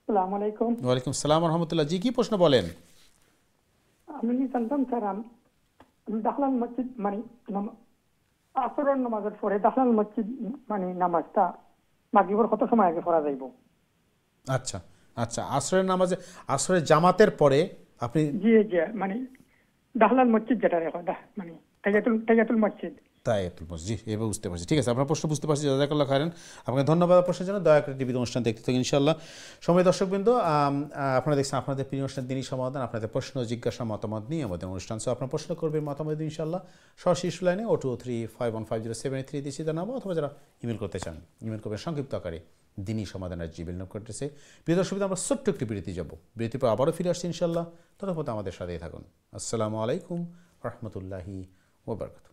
আসসালামু আলাইকুম। ওয়ালাইকুম সালাম ওয়া রাহমাতুল্লাহ। জি, কি প্রশ্ন বলেন? আমি জানতাম স্যার, আমি দাখলাল মসজিদ মানে আসরের নামাজের পরে দাখলাল মসজিদ মানে নামাজটা মাগরিবের কত সময় আগে পড়া যাইব? আচ্ছা আচ্ছা, আসরের নামাজে, আসরের জামাতের পরে আপনি? জি জি, মানে দাখলাল মসজিদ যেটা রেখা মানে তাহিয়াতুল মসজিদ। তাহিয়াতুল মসজিদ, জি এবার বুঝতে পারছি। ঠিক আছে, আপনার প্রশ্ন বুঝতে পারছি, জাযাকাল্লাহ খাইরান। আপনাকে ধন্যবাদ প্রশ্নের জন্য। দয়া করে টিভির অনুষ্ঠান দেখতে থাকুন ইনশাআল্লাহ। সময় দর্শকবৃন্দ, আপনারা দেখছেন আপনাদের প্রিয় অনুষ্ঠান দিনই সমাধান। আপনাদের প্রশ্ন, জিজ্ঞাসা, মতামত নিয়ে আমাদের অনুষ্ঠান। সো আপনার প্রশ্ন করবেন, মতামত দিন ইনশাআল্লাহ। সরাসরি লাইনে 0235150783 দিয়েছি তার নাম, অথবা যারা ইমেল করতে চান ইমেল করবেন সংক্ষিপ্ত আকারে দিনই সমাধান @gmail.com। প্রিয় দর্শকবৃন্দ, আমরা ছোট্ট একটি বিরতি যাব, বিরতির পর আবারও ফিরে আসছি ইনশাআল্লাহ। ততক্ষণ আমাদের সাথেই থাকুন। আসসালামু আলাইকুম রহমতুল্লাহি ওয়া বারাকাতুহু।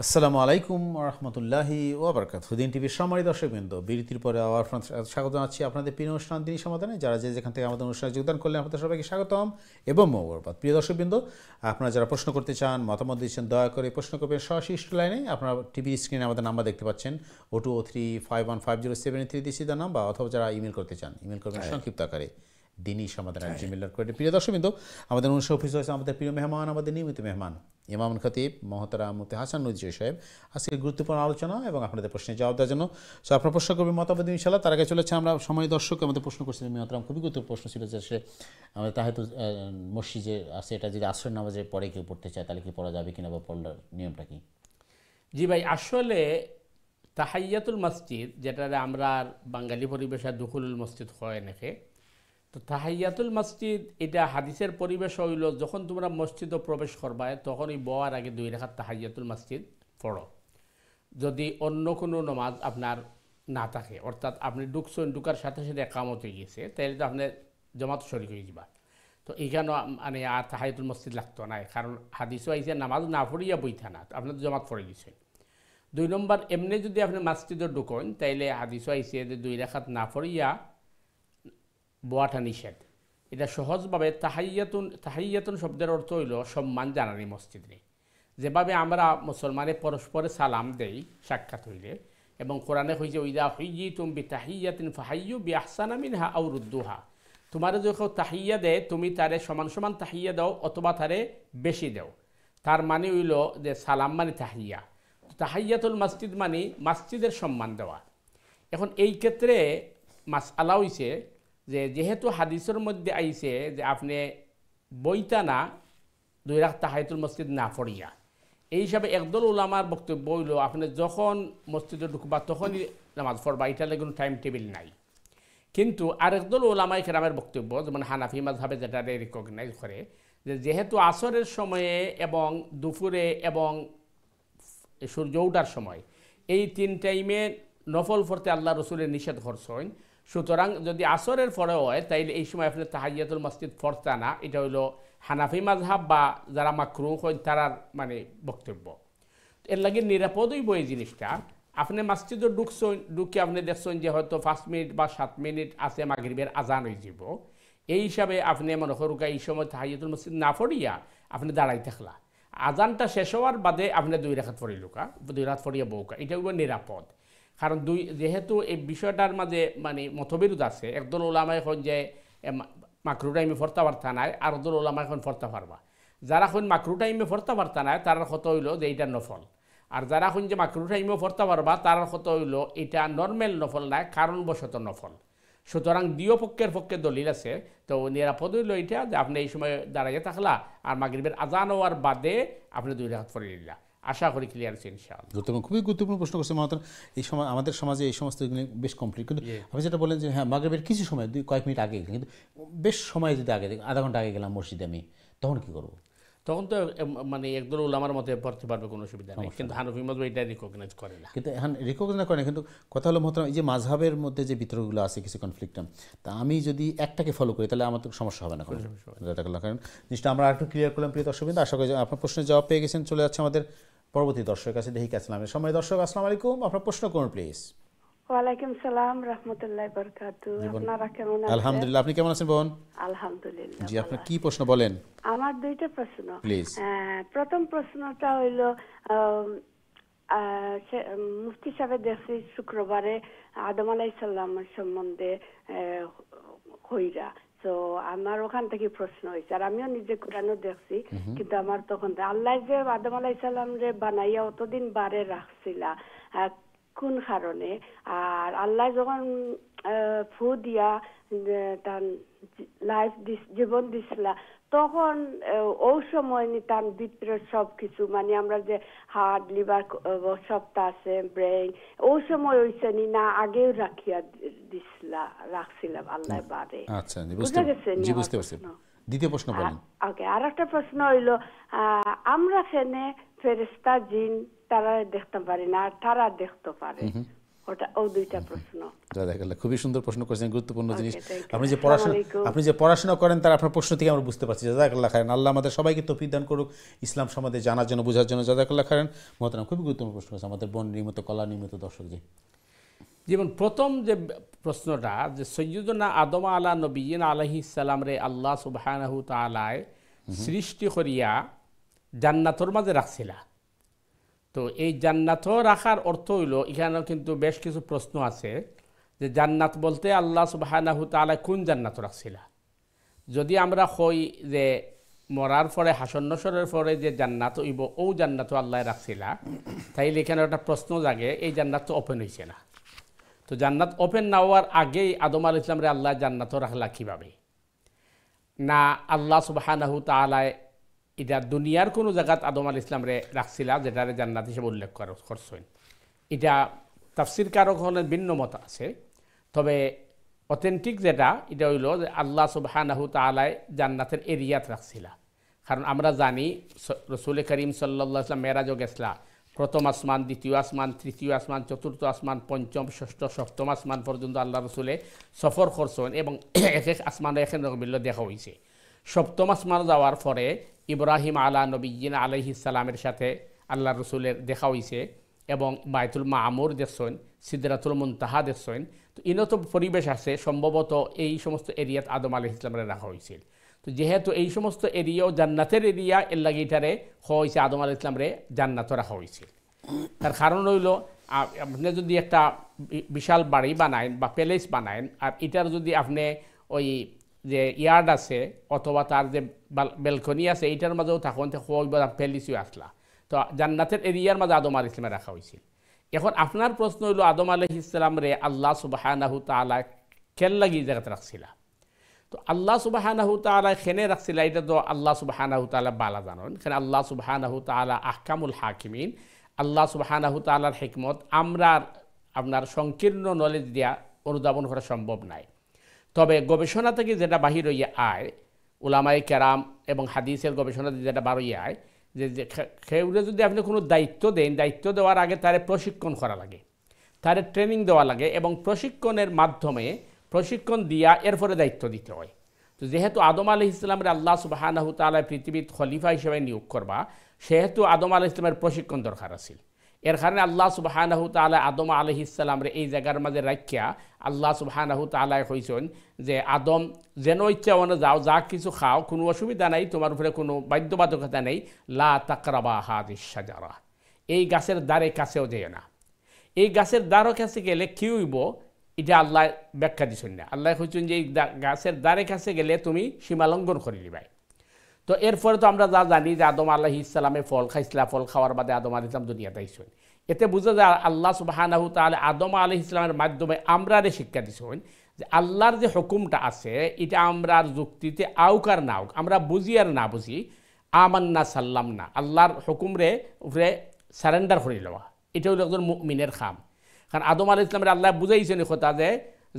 আসসালামু আলাইকুম রহমতুল্লাহি ওয়া বারাকাতুহু। দিন টিভির সম্মানিত দর্শকবৃন্দ, বিরতির পরে আবার স্বাগত জানাচ্ছি আপনাদের প্রিয় অনুষ্ঠান দিনই সমাধানে। যারা যেখান থেকে আমাদের অনুষ্ঠানে যোগদান করলেন আপনাদের সবাইকে স্বাগতম এবং মোবারকবাদ। প্রিয় দর্শকবৃন্দ, আপনারা যারা প্রশ্ন করতে চান, মতামত দিচ্ছেন, দয়া করে প্রশ্ন করবেন সরাসরি লাইনে। আপনারা টিভি স্ক্রিনে আমাদের নাম্বার দেখতে পাচ্ছেন, 0203515073 দিয়েছি তার নাম্বার, অথবা যারা ইমেল করতে চান ইমেল করবেন সংক্ষিপ্ত আকারে দিনই সমাধান @gmail.com। প্রিয় দর্শকবৃন্দ, আমাদের অনুষ্ঠান অফিস হয়েছে আমাদের প্রিয় মেহমান, আমাদের নিয়মিত মেহমান ইমাম খতিব মোহতারাম মুফতি হাসান নজরুল সাহেব। আজকে গুরুত্বপূর্ণ আলোচনা এবং আপনাদের প্রশ্নের জবাব দেওয়ার জন্য। সো আপনার প্রশ্ন করবেন, মতামত দিন ইনশাআল্লাহ। তার আগে চলেছে আমরা সময় দর্শক আমাদের প্রশ্ন করছিলেন মোহতারাম, খুবই গুরুত্বপূর্ণ প্রশ্ন ছিল যে আমাদের তাহিয়াতুল মসজিদে আছে, এটা যদি আসরের নামাজে পড়ে কেউ পড়তে চায় তাহলে কি পড়া যাবে কিনা, বা পড়ার নিয়মটা কি? জি ভাই, আসলে তাহাইয়াতুল মসজিদ, যেটা আমরা বাঙালি পরিবেশে দুখুলুল মসজিদ হয় নাকি, তো তাহাইয়াতুল মসজিদ এটা হাদিসের পরিবেশ হইল যখন তোমরা মসজিদে প্রবেশ করবা তখনই বওয়ার আগে 2 রাকাত তাহাইয়াতুল মসজিদ পড়ো। যদি অন্য কোনো নামাজ আপনার না থাকে, অর্থাৎ আপনি ঢুকার সাথে সাথে একামত হয়ে গেছে, তাহলে তো আপনি জমাত শরীক হয়ে যাবা। তো এইখানে মানে আর তাহাইয়াতুল মসজিদ লাগতো না, কারণ হাদিসও আইসে নামাজ না পড়িয়া বইথা না, আপনার তো জমাত পড়ে গেছে। 2 নম্বর, এমনি যদি আপনি মসজিদে ঢুকেন তাইলে হাদিসও আইসে যে 2 রাকাত না পড়িয়া বোয়াটা নিষেধ। এটা সহজভাবে তাহাইয়াতুন শব্দের অর্থ হইল সম্মান জানানি মসজিদ নেই। যেভাবে আমরা মুসলমানে পরস্পরে সালাম দেই সাক্ষাৎ হইলে, এবং কোরআনে হইছে ওইদা হুইয়িতুম বিতাহিয়াতিন ফাহাইয়ু বিআহসানা মিনহা আও রুদ্দুহা, তোমার যখন তাহিয়া দেয় তুমি তারে সমান সমান তাহিয়া দাও অথবা তারে বেশি দাও। তার মানে হইল যে সালাম মানে তাহিয়া, তাহাইয়াতুল মসজিদ মানে মসজিদের সম্মান দেওয়া। এখন এই ক্ষেত্রে মাসআলা হইছে যে যেহেতু হাদিসের মধ্যে আইছে যে আপনি বইতা না 2 রাকাত তাহিয়াতুল মসজিদ না পড়িয়া, এই হিসাবে একদল উলামার বক্তব্য হইল আপনি যখন মসজিদে ঢুকবা তখনই নামাজ পড়বা, এটা লাগে কোনো টাইম টেবিল নাই। কিন্তু আরেকদল উলামায়ে কেরামের বক্তব্য, যেমন হানাফি মাযহাবে যেটা রিকগনাইজ করে, যে যেহেতু আসরের সময়ে এবং দুপুরে এবং সূর্য ওঠার সময় এই 3 টাইমে নফল পড়তে আল্লাহ রসুলের নিষেধ করছেন, সুতরাং যদি আসরের পরে হয় তাইলে এই সময় আপনি তাহাইয়াতুল মসজিদ পড়তে না। এটা হইল হানাফি মাযহাব বা যারা মাকরুহ হয় তারার মানে বক্তব্য। এর লাগে নিরাপদ হইব এই জিনিসটা। আপনি মসজিদে ঢুকে আপনি দেখছেন যে হয়তো 5 মিনিট বা 7 মিনিট আছে মাগরিবের আজান হয়ে যাব, এই হিসাবে আপনি মনে করুক এই সময় তাহিয়াতুল মসজিদ না পড়িয়া আপনি দাঁড়াই থাকলা, আজানটা শেষ হওয়ার বাদে আপনি 2 রাকাত পড়িলুকা, 2 রাকাত পড়িয়া বউকা, এটা হইব নিরাপদ। কারণ যেহেতু এই বিষয়টার মাঝে মানে মতবিরোধ আছে, একদল ওলামা এখন যে মাকরু টাইমে ফরতা পারতা নাই, আর একদল ওলামা এখন ফরতা পারবা। যারা এখন মাকরু টাইমে ফরতা পারতা নাই তার কথা হইল যে এইটা নফল, আর যারা এখন যে মাকরু টাইমে ফরতা পারবা তার কথা হইল এটা নর্মাল নফল নাই, কারণবশত নফল। সুতরাং 2 পক্ষের পক্ষে দলিল আছে। তো নিরাপদ হইল এইটা যে আপনি এই সময় দাঁড়াইয়া থাকলা আর মাগরিবের আজান হওয়ার বাদে আপনি 2 রাকাত পড়ে নিলা। আশা করি ক্লিয়ার হচ্ছে ইনশাআল্লাহ। গুরুত্বপূর্ণ, খুবই গুরুত্বপূর্ণ প্রশ্ন করছে মহাতর। এই সময় আমাদের সমাজে এই সমস্ত বেশ কমপ্লিট, কিন্তু আপনি যেটা বলেন যে হ্যাঁ মাগরিবের কিছু সময় কয়েক মিনিট আগে, কিন্তু বেশ সময় যদি আগে আধা ঘন্টা আগে গেলাম মসজিদে আমি, তখন কী করবো? তখন তো মানে একদল উলামার মতে পড়তে পারবে, কোনো অসুবিধা নেই, কিন্তু হানাফি মাযহাব এটা রিকগনাইজ করে না। কিন্তু এখন রিকগনাইজ করে না, কিন্তু কথা হলো মহতরম এই যে মাযহাবের মধ্যে যে বিতর্কগুলো আছে কিছু কনফ্লিক্ট, তা আমি যদি একটাকে ফলো করি তাহলে আমার তো সমস্যা হবে না। কারণ জিনিসটা আমরা একটু ক্লিয়ার করলাম। প্রিয় দর্শক, আশা করি আপনার প্রশ্নের জবাব পেয়ে গেছেন। চলে যাচ্ছে আমাদের পরবর্তী দর্শকের কাছে, দেখি আসসালামের সময়। দর্শক আসসালামু আলাইকুম, আপনার প্রশ্ন করুন প্লিজ। ওয়ালাইকুম সালাম রাহমাতুল্লাহি বারাকাতুহু। আপনারা কেমন আছেন? আলহামদুলিল্লাহ, আপনি কেমন আছেন বোন? আলহামদুলিল্লাহ। জি, আপনার কি প্রশ্ন বলেন? আমার 2টা প্রশ্ন প্লিজ। প্রথম প্রশ্নটা হইল মুফতি সাহেব দেখছি শুক্রবারে আদম আলাইহিস সালামের সম্বন্ধে কইরা, তো আমার ওখান থেকে প্রশ্ন হয়েছে, আর আমিও নিজে কোরআনও দেখছি, কিন্তু আমার তখন আল্লাহ যে আদম আলাইহিস সালাম রে বানাইয়া অতদিন বারে রাখছিলা, কোন কারণে? আর আল্লাহ যখন ফু দিয়া তার লাইফ জীবন দিছিলা, তখন ওই সময় তার ভিতরে সবকিছু মানে আমরা যে হার্ট লিভার সবটা আছে ব্রেন, ওই সময় হইছে না আগেও রাখছিলাম আল্লাহ বারে। আচ্ছা, বুঝতে পারছি। দ্বিতীয় প্রশ্ন বলেন। ওকে, আর একটা প্রশ্ন হইল, আমরা এখানে ফেরেশতা জিন তারা দেখতে পারি না, আর তারা দেখতে পারে, ওটা ও দুইটা প্রশ্ন। খুবই সুন্দর প্রশ্ন করেছেন, গুরুত্বপূর্ণ জিনিস। আপনি যে পড়াশোনা করেন তার আপনার প্রশ্ন থেকে আমরা বুঝতে পারছি। জাযাকাল্লাহ খাইরান। আল্লাহ আমাদের সবাইকে তৌফিক দান করুক ইসলাম সম্বন্ধে জানার জন্য, বোঝার জন্য। জাযাকাল্লাহ খাইরান। মহতারাম, খুবই গুরুত্বপূর্ণ প্রশ্ন করেছে আমাদের বোন নিয়মিত কলা নিয়মিত দর্শক। যেমন প্রথম যে প্রশ্নটা, যে সৈয়দনা আদম আলা নবীন আলাইহিস সালাম রে আল্লাহ সুবহানাহু তাআলায় সৃষ্টি করিয়া জান্নাতর মাঝে রাখছিলা। তো এই জান্নাত রাখার অর্থ হইল, এখানেও কিন্তু বেশ কিছু প্রশ্ন আছে যে জান্নাত বলতে আল্লাহ সুবহানাহু তাআলা কোন জান্নাত রাখছিলা। যদি আমরা কই যে মরার পরে হাসর নসরের পরে যে জান্নাত হইব ও জান্নাত আল্লাহ রাখছিলা, তাইলে এখানে একটা প্রশ্ন জাগে, এই জান্নাত তো ওপেন হয়েছে না। তো জান্নাত ওপেন না হওয়ার আগেই আদম আলাইহিস সালাম রে আল্লাহ জান্নাত রাখলা কিভাবে? না আল্লাহ সুবহানাহু তাআলা এটা দুনিয়ার কোনো জায়গাত আদম আলাইহিস সালাম রে রাখছিলা যেটারে জান্নাত হিসেবে উল্লেখ করছেন। এটা তাফসীর কারকগণের ভিন্ন মত আছে, তবে অথেন্টিক যেটা এটা হইল যে আল্লাহ সুবহানাহু তাআলা জান্নাতের এরিয়াত রাখছিলা। কারণ আমরা জানি রাসূল করিম সাল্লাল্লাহু আলাইহি ওয়াসাল্লাম মেরাজও গেছলা, প্রথম আসমান, দ্বিতীয় আসমান, তৃতীয় আসমান, চতুর্থ আসমান, পঞ্চম, ষষ্ঠ, সপ্তম আসমান পর্যন্ত আল্লাহ রসুলে সফর করছেন এবং এক এক আসমানে এক রকমের দেখা হয়েছে। সপ্তম আসমান যাওয়ার পরে ইব্রাহিম আলা নবীন আলাইহিস সালামের সাথে আল্লাহ রসুলের দেখা হয়েছে এবং বাইতুল মামুর দেখছেন, সিদরাতুল মুনতাহা দেখছেন। তো ইনত পরিবেশ আছে, সম্ভবত এই সমস্ত এরিয়াত আদম আলাইহিস সালামের রাখা হয়েছিল। তো যেহেতু এই সমস্ত এরিয়াও জান্নাতের এরিয়া, এর লাগে এটারে হয়েছে আদম আলাইহিস সালাম রে জান্নাত রাখা হয়েছে। তার কারণ হইল, আপনি যদি একটা বিশাল বাড়ি বানায়েন বা প্যালেস বানায়েন, আর এটার যদি আপনি ওই যে ইয়ার্ড আছে অথবা তার যে ব্যালকনি আছে এইটার মাঝেও তখন প্যালেসও আসলা। তো জান্নাতের এরিয়ার মাঝে আদম আলাইহিস সালাম রাখা হয়েছিল। এখন আপনার প্রশ্ন হইল আদম আলাইহিস সালাম রে আল্লাহ সুবহানাহু তাআলা কেন লাগি জায়গাতে রাখছিলা? তো আল্লাহ সুবহানাহু তাআলা খেনে রাখছিলা, এটা তো আল্লাহ সুবহানাহু তাআলা বালা জানেন। এখানে আল্লাহ সুবহানাহু তাআলা আহকামুল হাকিমিন, আল্লাহ সুবহানাহু তাআলার হিকমত আমরা আপনার সংকীর্ণ নলেজ দিয়া অনুধাবন করা সম্ভব নাই। তবে গবেষণা থেকে যেটা বাহির হইয়া আয়, উলামায়ে কেরাম এবং হাদিসের গবেষণা যেটা বার হইয়া আয়, যে কেউরে যদি আপনি কোনো দায়িত্ব দেন, দায়িত্ব দেওয়ার আগে তারে প্রশিক্ষণ করা লাগে, তারে ট্রেনিং দেওয়া লাগে এবং প্রশিক্ষণের মাধ্যমে প্রশিক্ষণ দিয়া এরপরে দায়িত্ব দিতে হয়। তো যেহেতু আদম আলাইহিস সালামের আল্লাহ সুবহানাহু তাআলা পৃথিবীর খলিফা হিসেবে নিয়োগ করবা, সেহেতু আদম আলাইহিস সালামের প্রশিক্ষণ দরকার আছিল। এর কারণে আল্লাহ সুবহানাহু তাআলা আদম আলাইহিস সালামরে এই জায়গার মাঝে রাখিয়া আল্লাহ সুবহানাহু তাআলা কইছেন যে আদম যেন ইচ্ছা মনে যাও, যা কিছু খাও, কোনো অসুবিধা নাই, তোমার উপরে কোনো বাধ্যবাধকতা নেই। লা তাকরাবা হাদিস শাজারা, এই গাছের দ্বারে কাছেও যেও না। এই গাছের দ্বারও কাছে গেলে কি হইব এটা আল্লাহ ব্যাখ্যা দিচ্ছেন না। আল্লাহ কইছেন যে এই গাছের দ্বারে কাছে গেলে তুমি সীমালঙ্ঘন করে নিবাই। তো এরপরে তো আমরা যা জানি যে আদম আলাইহিস সালামে ফল খাইছিলা, ফল খাওয়ার বাদে আদম আলাইহিস সালাম দুনিয়াতে আইছেন। এতে বুঝা যায় আল্লাহ সুবহানাহু তাআলা আদম আলাইহিস সালামের মাধ্যমে আমরারে শিক্ষা দিছেন যে আল্লাহর যে হুকুমটা আছে এটা আমরা যুক্তিতে আউকার না আউক, আমরা বুঝি আর না বুঝি, আমান্না সাল্লাম না, আল্লাহর হুকুমরে উপরে সারেন্ডার করে লওয়া, এটা হলো একজন মুমিনের খাম। কারণ আদম আলাইহিস সালামের আল্লাহ বুঝাইছেন কথা যে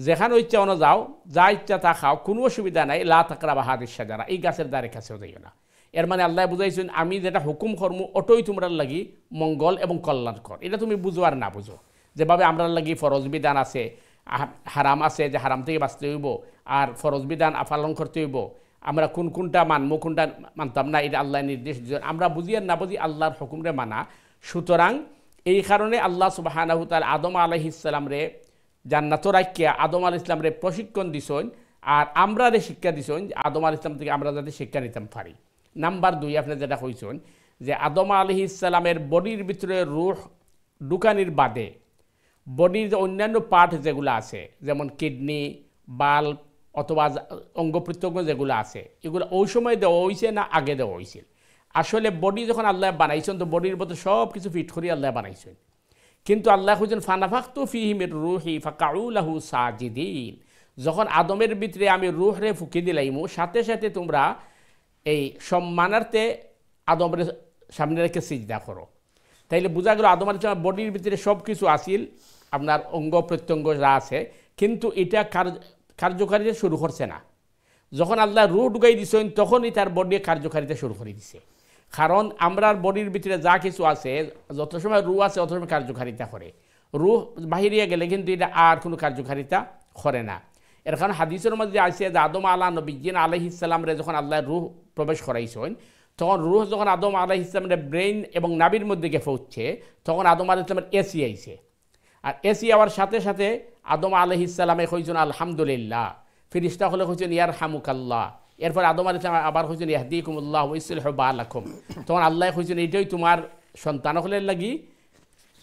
যেখানে ইচ্ছা অন যাও, যা ইচ্ছা তা খাও, কোনো অসুবিধা নাই। লা তাকরাবা হাদিস শাজারা, এই গাছের দ্বারে কাছেও যাইও না। এর মানে আল্লাহ বুঝাইছেন আমি যেটা হুকুম কর্ম ওটাই তোমরা লাগি মঙ্গল এবং কল্যাণকর। এটা তুমি বুঝো আর না বুঝো, যেভাবে আমরা লাগি ফরজ বিধান আছে, হারাম আছে যে হারাম থেকে বাঁচতে হইব, আর ফরজ বিধান পালন করতে হইব, আমরা কোনটা মানবো কোনটা মানতাম না, এটা আল্লাহ নির্দেশ দিয়েছেন। আমরা বুঝি আর না বুঝি আল্লাহর হুকুমরে মানা। সুতরাং এই কারণে আল্লাহ সুবহানাহু তাআলা আদম আলাইহিস সালাম রে জান্নাত রাখিয়া আদম আলাইহিস সালাম রে প্রশিক্ষণ দিছেন, আর আমরা রে শিক্ষা দিছেন আদম আলাইহিস সালাম থেকে আমরা যাতে শিক্ষা নিতে পারি। নাম্বার 2, আপনি যেটা কইছেন যে আদম আলাইহিস সালামের বডির ভিতরে রূহ ঢুকানির বাদে বডির যে অন্যান্য পার্ট যেগুলো আছে, যেমন কিডনি, বাল্ব অথবা অঙ্গ প্রত্যঙ্গ যেগুলো আছে, এগুলো ওই সময় দেওয়া হয়েছে না আগে দেওয়া হয়েছিল? আসলে বডি যখন আল্লাহ বানাইছেন তো বডির মধ্যে সব কিছু ফিট করে আল্লাহ বানাইছেন, কিন্তু আল্লাহ কইছেন ফানাফাখতু ফীহি মির রূহি ফাকাউ লাহু সাজিদিন, যখন আদমের ভিতরে আমি রূহ রে ফুঁকি দিলাইমু, সাথে সাথে তোমরা এই সম্মানার্থে আদমের সামনে রেখে সিজদা করো। তাইলে বোঝা গেল আদম আলাইহিস সালামের বডির ভিতরে সব কিছু আসিল, আপনার অঙ্গ প্রত্যঙ্গ যা আছে, কিন্তু এটা কার্যকারিতা শুরু করছে না। যখন আল্লাহ রূহ ঢুকাই দিছেন তখনই তার বডি কার্যকারিতা শুরু করে দিছে। কারণ আমরার বডির ভিতরে যা কিছু আছে, যত সময় রূহ আছে অত সময় কার্যকারিতা করে, রূহ বাহিরিয়া গেলে কিন্তু এটা আর কোনো কার্যকারিতা করে না। এর কারণ হাদিসের মধ্যে আছে যে আদম নবীন আলাইহিস সালামরে যখন আল্লাহ রূহ প্রবেশ করাইছেন, তখন রূহ যখন আদম আলাইহিস সালামের ব্রেইন এবং নাভির মধ্যে গিয়ে পৌঁছছে, তখন আদম আলাইহিস সালামের এসি আইছে। আর এসি আওয়ার সাথে সাথে আদম আলাইহিস সালামে কইছেন আলহামদুলিল্লাহ, ফেরেশতা হলে কইছেন ইয়ারহামুকাল্লাহ, এরপর আদম আলাইহিস সালাম আবার কইছেন ইয়াহদিকুমুল্লাহ ওয়া ইসলিহু বালাকুম। তখন আল্লাহ কইছেন এইটাই তোমার সন্তান হলে লাগি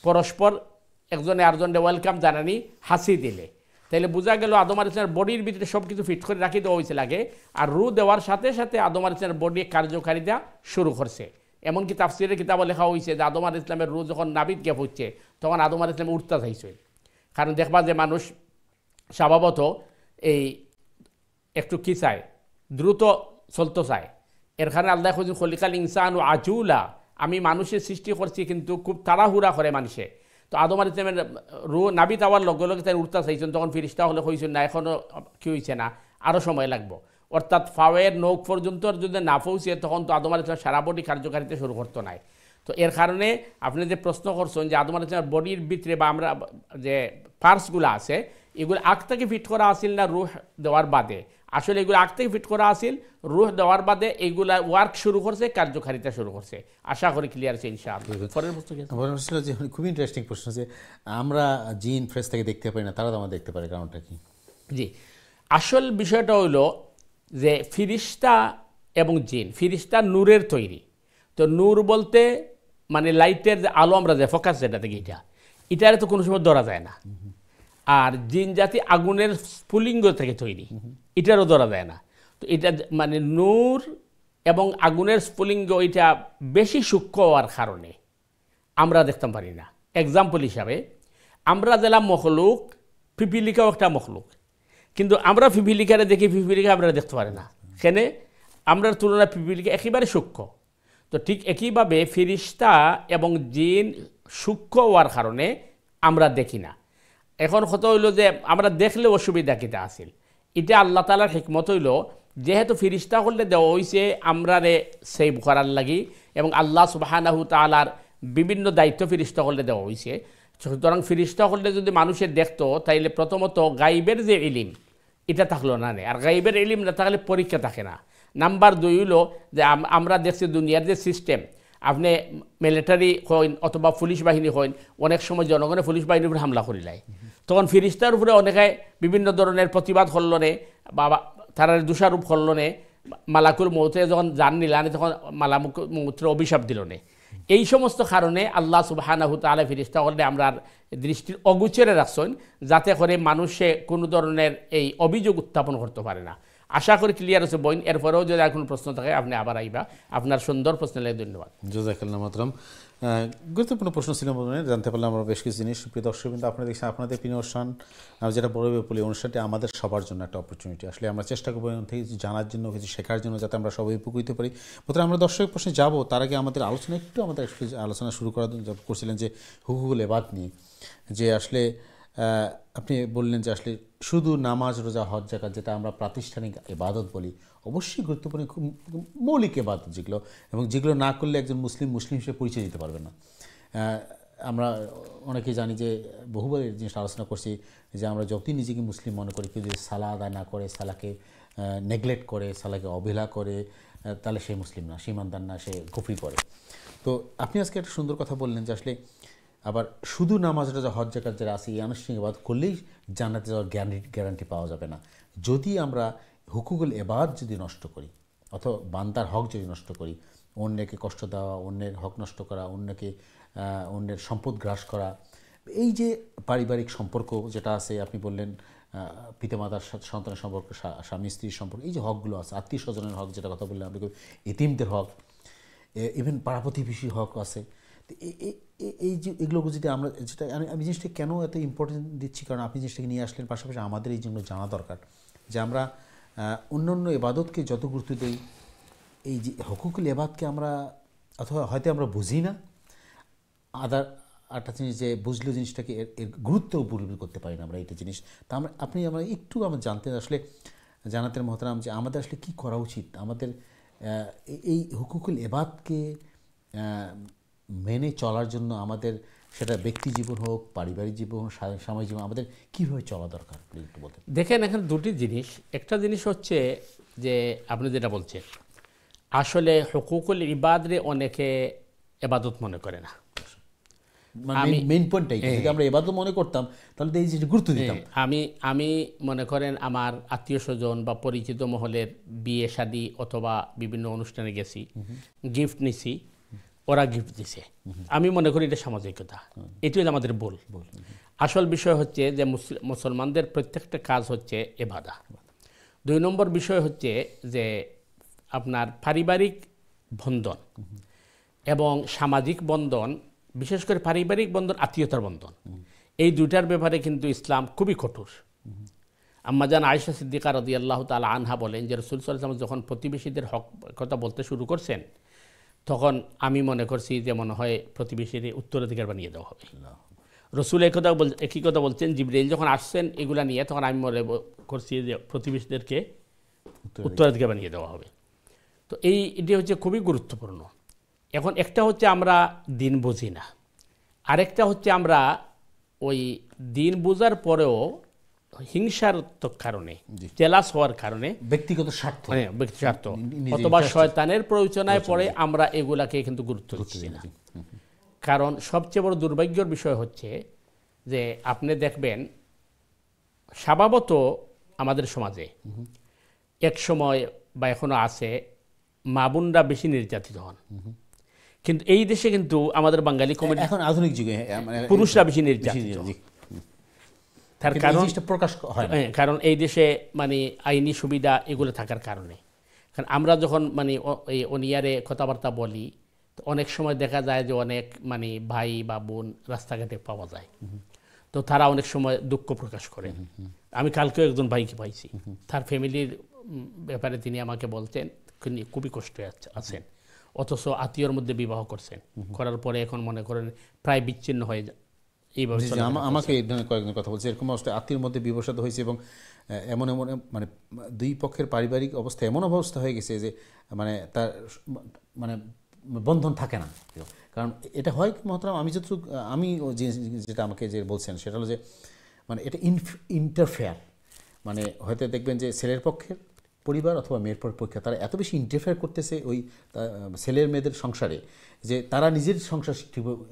পরস্পর একজনে আরেকজনের ওয়েলকাম জানানি হাসি দিলে। তাইলে বোঝা গেল আদম আলাইহিস সালামের বডির ভিতরে সব কিছু ফিট করে রাখি দেওয়া হয়েছে লাগে, আর রূহ দেওয়ার সাথে সাথে আদম আলাইহিস সালামের বডি কার্যকারিতা শুরু করছে। এমনকি তাফসীরের কিতাবে লেখা হয়েছে যে আদম আলাইহিস সালামের রূহ যখন নাভিত গিয়ে পৌঁছছে তখন আদম আলাইহিস সালাম উঠতে চাইছে। কারণ দেখবা যে মানুষ স্বভাবত এই একটু কি চায়, দ্রুত চলতে চায়। এর কারণে আল্লাহ কইছেন খলিকাল ইনসানু আজুলা, আমি মানুষের সৃষ্টি করছি কিন্তু খুব তাড়াহুড়া করে মানুষে। তো আদম আলাইহিস সালামের রূহ নাভিত আওয়ার লগে লগে তাই উঠতে চাইছেন, তখন ফেরেশতা হলে কইছেন না এখনও কি হয়েছে না, আরও সময় লাগবে। অর্থাৎ ফাওয়ের নখ পর্যন্ত যদি না পৌঁছে তখন তো আদম আলাইহিস সালাম সারা বডি কার্যকারিতা শুরু করতো নাই। তো এর কারণে আপনি যে প্রশ্ন করছেন যে আদম আলাইহিস সালামের বডির ভিতরে বা আমরা যে পার্টসগুলো আছে এগুলো আগ থেকে ফিট করা আসিল না রূহ দেওয়ার বাদে? আসলে এগুলো আগ থেকে ফিট করা আসিল, রূহ দেওয়ার বাদে এইগুলা ওয়ার্ক শুরু করছে, কার্যকারিতা শুরু করছে। আশা করি ক্লিয়ার আছে ইনশাআল্লাহ। পরের প্রশ্ন কি? যে খুব ইন্টারেস্টিং প্রশ্ন যে আমরা জিন ফ্রেশ থেকে দেখতে পারি না, তারা তো আমরা দেখতে পারি, কারণটা কি? জি, আসল বিষয়টা হইল যে ফিরিস্তা এবং জিন, ফিরিস্তা নূরের তৈরি। তো নূর বলতে মানে লাইটের যে আলো আমরা যে ফোকাস যেটা থেকে এটার তো কোনো সময় ধরা যায় না। আর জিন জাতি আগুনের স্ফুলিঙ্গ থেকে তৈরি, এটারও ধরা যায় না। তো এটা মানে নূর এবং আগুনের স্ফুলিঙ্গ এটা বেশি সূক্ষ্ম হওয়ার কারণে আমরা দেখতে পারি না। এক্সাম্পল হিসাবে আমরা যেলাম মখলুক, পিপিলিকাও একটা মখলুক, কিন্তু আমরা পিপিলিকারে দেখি, পিপিলিকা আমরা দেখতে পারি না। কেন? আমরার তুলনায় পিপিলিকা একেবারে সূক্ষ্ম। তো ঠিক একইভাবে ফিরিস্তা এবং জিন সূক্ষ্ম হওয়ার কারণে আমরা দেখি না। এখন কথা হইল যে আমরা দেখলে অসুবিধা কিটা আসিল, এটা আল্লাহ তাআলার হিকমত হইল যেহেতু ফিরিস্তা করলে দেওয়া হয়েছে আমরারে সেভ করার লাগি, এবং আল্লাহ সুবহানাহু তাআলার বিভিন্ন দায়িত্ব ফিরিস্তা করলে দেওয়া হয়েছে। সুতরাং ফিরিস্তা করলে যদি মানুষের দেখতো তাইলে প্রথমত গাইবের যে ইলিম এটা থাকলো না, আর গাইবের ইলিম না থাকলে পরীক্ষা থাকে না। নাম্বার 2 হইল যে আমরা দেখছি দুনিয়ার যে সিস্টেম, আপনি মিলিটারি হইন অথবা পুলিশ বাহিনী হইন, অনেক সময় জনগণের পুলিশ বাহিনীর উপরে হামলা করিলাই, তখন ফিরিস্তার উপরে অনেকে বিভিন্ন ধরনের প্রতিবাদ করলনে বা তারা দোষারোপ করলনে, মালাকুল মৌতে যখন জান নিলানে তখন মালামুত্রের অভিশাপ দিলনে। এই সমস্ত কারণে আল্লাহ সুবহানাহু তাআলা ফিরিস্তা করলে আমরা দৃষ্টির অগোচরে রাখছেন, যাতে করে মানুষে কোনো ধরনের এই অভিযোগ উত্থাপন করতে পারে না। আশা করি ক্লিয়ার আছে বইন। এরপরেও যদি আর কোনো প্রশ্ন থাকে আপনি আবার আইবা। আপনার সুন্দর প্রশ্নের লাগে ধন্যবাদ। জাযাকাল্লাহু মাতরাম। গুরুত্বপূর্ণ প্রশ্ন ছিল মনে জানতে পারলাম আমরা বেশ কিছু জিনিস। প্রিয় দর্শক কিন্তু আপনারা দেখছেন আপনাদের প্রিয় অনুষ্ঠান যেটা বড় বলি অনুষ্ঠানটি আমাদের সবার জন্য একটা অপরচুনিটি। আসলে আমরা চেষ্টা করবো থেকে কিছু জানার জন্য, কিছু শেখার জন্য, যাতে আমরা সবাই উপকৃত পারি। প্রথমে আমরা দর্শক প্রশ্নে যাব, তার আগে আমাদের আলোচনা একটু আলোচনা শুরু করছিলেন যে হুকুকুল ইবাদ নিয়ে, যে আসলে আপনি বললেন যে আসলে শুধু নামাজ, রোজা, হজ, যাকাত যেটা আমরা প্রাতিষ্ঠানিক ইবাদত বলি, অবশ্যই গুরুত্বপূর্ণ, খুব মৌলিক ইবাদত যেগুলো, এবং যেগুলো না করলে একজন মুসলিম হিসেবে পরিচয় দিতে পারবে না। আমরা অনেকেই জানি যে বহুবার এই জিনিসটা আলোচনা করছি যে আমরা যতই নিজেকে মুসলিম মনে করি, কেউ যদি সালাহ আদায় না করে, সালাকে নেগলেক্ট করে, সালাকে অবহেলা করে, তাহলে সে মুসলিম না, সে ইমানদার না, সে কুফরি করে। তো আপনি আজকে একটা সুন্দর কথা বললেন যে আসলে আবার শুধু নামাজ, রোজা, হজ, যাকাত যারা আছে এই আনুষ্ঠানিক ইবাদত করলেই জান্নাতে যাওয়ার গ্যারান্টি পাওয়া যাবে না। যদি আমরা হুকুকুল ইবাদ যদি নষ্ট করি, অথবা বান্দার হক যদি নষ্ট করি, অন্যকে কষ্ট দেওয়া, অন্যের হক নষ্ট করা, অন্যের সম্পদ গ্রাস করা, এই যে পারিবারিক সম্পর্ক যেটা আছে, আপনি বললেন পিতামাতার সাথে সন্তানের সম্পর্ক, স্বামী স্ত্রীর সম্পর্ক, এই যে হকগুলো আছে, আত্মীয় স্বজনের হক যেটা কথা বললেন আপনি, এতিমদের হক, ইভেন পাড়া প্রতিবেশীর হক আছে, এই যে এগুলো যদি আমরা যেটা আমি জিনিসটা কেন এত ইম্পর্টেন্ট দিচ্ছি, কারণ আপনি জিনিসটাকে নিয়ে আসলেন, পাশাপাশি আমাদের এই জন্য জানা দরকার যে আমরা অন্যান্য ইবাদতকে যত গুরুত্ব দিই, এই যে হুকুকুল ইবাদতকে আমরা অথবা হয়তো আমরা বুঝি না, আরেকটা জিনিস যে বুঝলেও জিনিসটাকে এর গুরুত্ব উপলব্ধি করতে পারি না আমরা এইটা জিনিস। তা আমরা একটু আমরা জানতে আসলে জানাতেন মহতারাম যে আমাদের আসলে কী করা উচিত, আমাদের এই হুকুকুল ইবাদতকে মেনে চলার জন্য আমাদের সেটা ব্যক্তি জীবন হোক, পারিবারিক জীবন, সামাজিক জীবন, আমাদের কীভাবে চলা দরকার একটু বলতে। দেখেন এখানে দুটি জিনিস। একটা জিনিস হচ্ছে যে আপনি যেটা বলছেন, আসলে হুকুকুল ইবাদরে অনেকে ইবাদত মনে করে না। মেইন পয়েন্টটাই যদি আমরা ইবাদত মনে করতাম তাহলে তো এই জিনিসটা গুরুত্ব দিতাম। আমি মনে করেন আমার আত্মীয় স্বজন বা পরিচিত মহলের বিয়ে শাদী অথবা বিভিন্ন অনুষ্ঠানে গেছি, গিফট নিছি, ওরা গিফট দিছে, আমি মনে করি এটা সামাজিকতা, এটি হলো আমাদের ভুল। আসল বিষয় হচ্ছে যে মুসলমানদের প্রত্যেকটা কাজ হচ্ছে ইবাদত। 2 নম্বর বিষয় হচ্ছে যে আপনার পারিবারিক বন্ধন এবং সামাজিক বন্ধন, বিশেষ করে পারিবারিক বন্ধন, আত্মীয়তার বন্ধন, এই দুইটার ব্যাপারে কিন্তু ইসলাম খুবই কঠোর। আম্মাজান আয়েশা সিদ্দিকা রাদিয়াল্লাহু তাআলা আনহা বলেন যে রাসূল সাল্লাল্লাহু আলাইহি ওয়াসাল্লাম যখন প্রতিবেশীদের হক কথা বলতে শুরু করছেন, তখন আমি মনে করছি যে মনে হয় প্রতিবেশীর উত্তরাধিকার বানিয়ে দেওয়া হবে। রসুল একই কথা বলছেন, জিবরাইল যখন আসছেন এগুলা নিয়ে, তখন আমি মনে করছি যে প্রতিবেশীদেরকে উত্তরাধিকার বানিয়ে দেওয়া হবে। তো এটি হচ্ছে খুবই গুরুত্বপূর্ণ। এখন একটা হচ্ছে আমরা দিন বুঝি না, আরেকটা হচ্ছে আমরা ওই দিন বোঝার পরেও হিংসাত্মক কারণে, জেলাস হওয়ার কারণে, ব্যক্তিগত স্বার্থ অথবা শয়তানের প্ররোচনায় পড়ে আমরা এগুলাকে কিন্তু গুরুত্ব দিচ্ছি না। কারণ সবচেয়ে বড় দুর্ভাগ্যের বিষয় হচ্ছে যে আপনি দেখবেন স্বভাবত আমাদের সমাজে এক সময় বা এখনো আছে মা বোনরা বেশি নির্যাতিত হন, কিন্তু এই দেশে কিন্তু আমাদের বাঙালি কমিউনিটি এখন আধুনিক যুগে পুরুষরা বেশি নির্যাতিত। তার কারণ প্রকাশ হয়, কারণ এই দেশে মানে আইনি সুবিধা এগুলো থাকার কারণে। কারণ আমরা যখন মানে এই অনিয়ারে কথাবার্তা বলি, তো অনেক সময় দেখা যায় যে অনেক মানে ভাই বা বোন রাস্তাঘাটে পাওয়া যায়, তো তারা অনেক সময় দুঃখ প্রকাশ করেন। আমি কালকেও একজন ভাইকে পাইছি, তার ফ্যামিলির ব্যাপারে তিনি আমাকে বলতেন খুবই কষ্টে আছেন, অথচ আত্মীয়র মধ্যে বিবাহ করছেন, করার পরে এখন মনে করেন প্রায় বিচ্ছিন্ন হয়ে যায়। এইভাবে আমাকে এই ধরনের কয়েকজন কথা বলছে, এরকম অবস্থায় আত্মীয়র মধ্যে বিবাদ হয়েছে এবং এমন মানে দুই পক্ষের পারিবারিক অবস্থা এমন অবস্থা হয়ে গেছে যে মানে তার মানে বন্ধন থাকে না। কারণ এটা হয় মহতারাম, আমি যেটা আমাকে যে বলছেন সেটা হলো যে মানে এটা ইন্টারফেয়ার, মানে হয়তো দেখবেন যে ছেলের পক্ষের পরিবার অথবা মেয়ের পক্ষে তারা এত বেশি ইন্টারফেয়ার করতেছে ওই ছেলের মেয়েদের সংসারে যে তারা নিজের সংসার ঠিকভাবে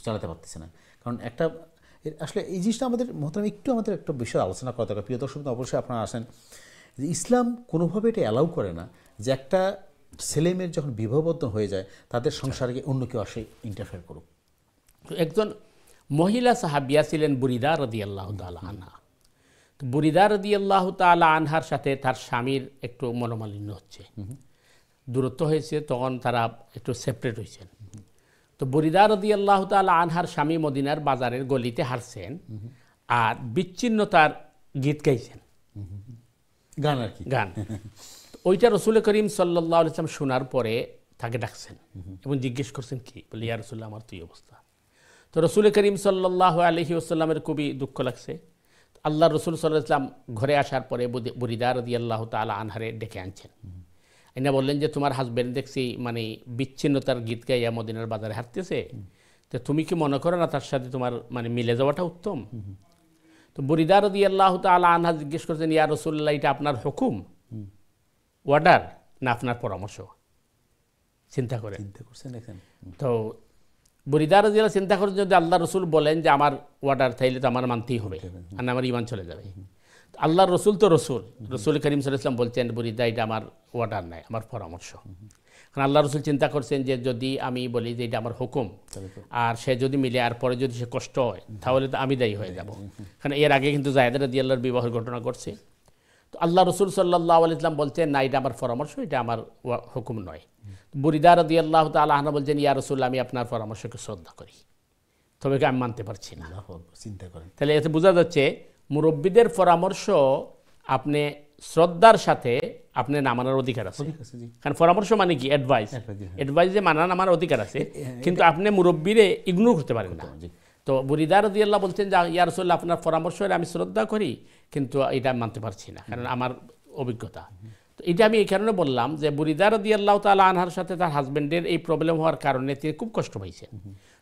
চালাতে পারতেছে না। কারণ একটা আসলে এই জিনিসটা আমাদের মহতারাম একটু আমাদের একটা বিষয় আলোচনা করা দরকার। প্রিয় দর্শক অবশ্যই আপনারা আসেন যে ইসলাম কোনোভাবে এটা অ্যালাউ করে না যে একটা ছেলে মেয়ের যখন বিবাহবদ্ধ হয়ে যায় তাদের সংসারকে অন্য কেউ আসে ইন্টারফেয়ার করুক। একজন মহিলা সাহাবিয়া ছিলেন বুরিদা রাদিয়াল্লাহু তাআলা আনহা। তো বুরিদা রাদিয়াল্লাহু তাআলা আনহার সাথে তার স্বামীর একটু মনোমালিন্য হচ্ছে, দূরত্ব হয়েছে, তখন তারা একটু সেপারেট হয়েছেন। তো বুরিদা রাদিয়াল্লাহু তাআলা আনহার স্বামী মদিনার বাজারের গলিতে হারছেন আর বিচ্ছিন্নতার গীত গাইছেন, গান আর কি গান। ওইটা রসুল করিম সাল্লাল্লাহু আলাইহি ওয়াসাল্লাম শোনার পরে তাকে ডাকছেন এবং জিজ্ঞেস করছেন কি, বলে ইয়া রাসূলুল্লাহ আমার তো এই অবস্থা। তো রসুল করিম সাল্লাল্লাহু আলাইহি ওয়াসাল্লামের খুবই দুঃখ লাগছে। আল্লাহ রসুল সাল্লাল্লাহু আলাইহি ওয়াসাল্লাম ঘরে আসার পরে বুরিদা রাদিয়াল্লাহু তাআলা আনহারে ডেকে আনছেন। এনে বললেন যে তোমার হাজবেন্ড দেখছি মানে বিচ্ছিন্নতার গীত গাইয়া মদিনার বাজারে হাঁটতেছে, তো তুমি কি মনে করো না তার সাথে তোমার মানে মিলে যাওয়াটা উত্তম? তো বুরিদা রাদিয়াল্লাহু তাআলা আনহা জিজ্ঞেস করছেন, ইয়া রাসূলুল্লাহ এটা আপনার হুকুম, অর্ডার না আপনার পরামর্শ? চিন্তা করছেন দেখেন। তো বুরিদা রাদিয়াল্লাহু চিন্তা করে যদি আল্লাহ রসুল বলেন যে আমার অর্ডার তাইলে তো আমার মানতেই হবে, আর আমার ঈমান চলে যাবে। আল্লাহ রসুল তো রসুল করিম সাল্লাল্লাহু আলাইহি ওয়াসাল্লাম বলছেন বুরিদা এটা আমার অর্ডার নাই, আমার পরামর্শ। কারণ আল্লাহ রসুল চিন্তা করছেন যে যদি আমি বলি যে এটা আমার হুকুম আর সে যদি মিলে আর পরে যদি সে কষ্ট হয় তাহলে তো আমি দায়ী হয়ে যাব। কারণ এর আগে কিন্তু যায়েদা রাদিয়াল্লাহুর বিবাহের ঘটনা ঘটছে। তো আল্লাহ রসুল সাল্লাল্লাহু আলাইহি ওয়াসাল্লাম বলছেন না এটা আমার পরামর্শ, এটা আমার হুকুম নয়। বুরিদা রাদিয়াল্লাহু তাআলা আনহা বলছেন, ইয়া রাসূলুল্লাহ আমি আপনার পরামর্শকে শ্রদ্ধা করি। তবে আমি মানতে পারছি না। চিন্তা করেন, তাহলে এতে বোঝা যাচ্ছে মুরব্বীদের পরামর্শ আপনি শ্রদ্ধার সাথে আপনি না মানার অধিকার আছে। কারণ পরামর্শ মানে কি? অ্যাডভাইস। অ্যাডভাইসে মানা আমার অধিকার আছে, কিন্তু আপনি মুরব্বীরে ইগনোর করতে পারেন না। তো বুরিদা রাদিয়াল্লাহু বলছেন যে ইয়া রাসূলুল্লাহ, আপনার পরামর্শের আমি শ্রদ্ধা করি, কিন্তু এটা আমি মানতে পারছি না, কারণ আমার অভিজ্ঞতা। তো এটা আমি এই কারণে বললাম যে বুরিদা রাদিয়াল্লাহু তাআলা আনহার সাথে তার হাজবেন্ডের এই প্রবলেম হওয়ার কারণে তিনি খুব কষ্ট পাইছেন।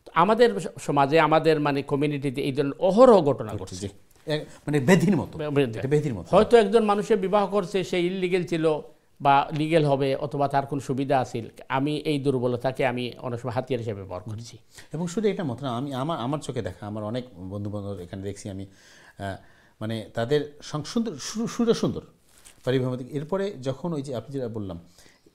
তো আমাদের সমাজে, আমাদের মানে কমিউনিটিতে এই ধরনের অহরহ ঘটনা ঘটছে, মানে ব্যাধির মতো। হয়তো একজন মানুষের বিবাহ করছে, সে ইললিগেল ছিল বা লিগেল হবে, অথবা তার কোন সুবিধা আছিল, আমি এই দুর্বলতাকে আমি অনেক সময় হাতিয়ার হিসেবে ব্যবহার করছি। এবং শুধু এটা মত না, আমি আমার চোখে দেখা, আমার অনেক বন্ধু বান্ধব এখানে দেখছি আমি, মানে তাদের সুন্দর সুন্দর পারিবারিক, এরপরে যখন ওই যে আপনি যেটা বললাম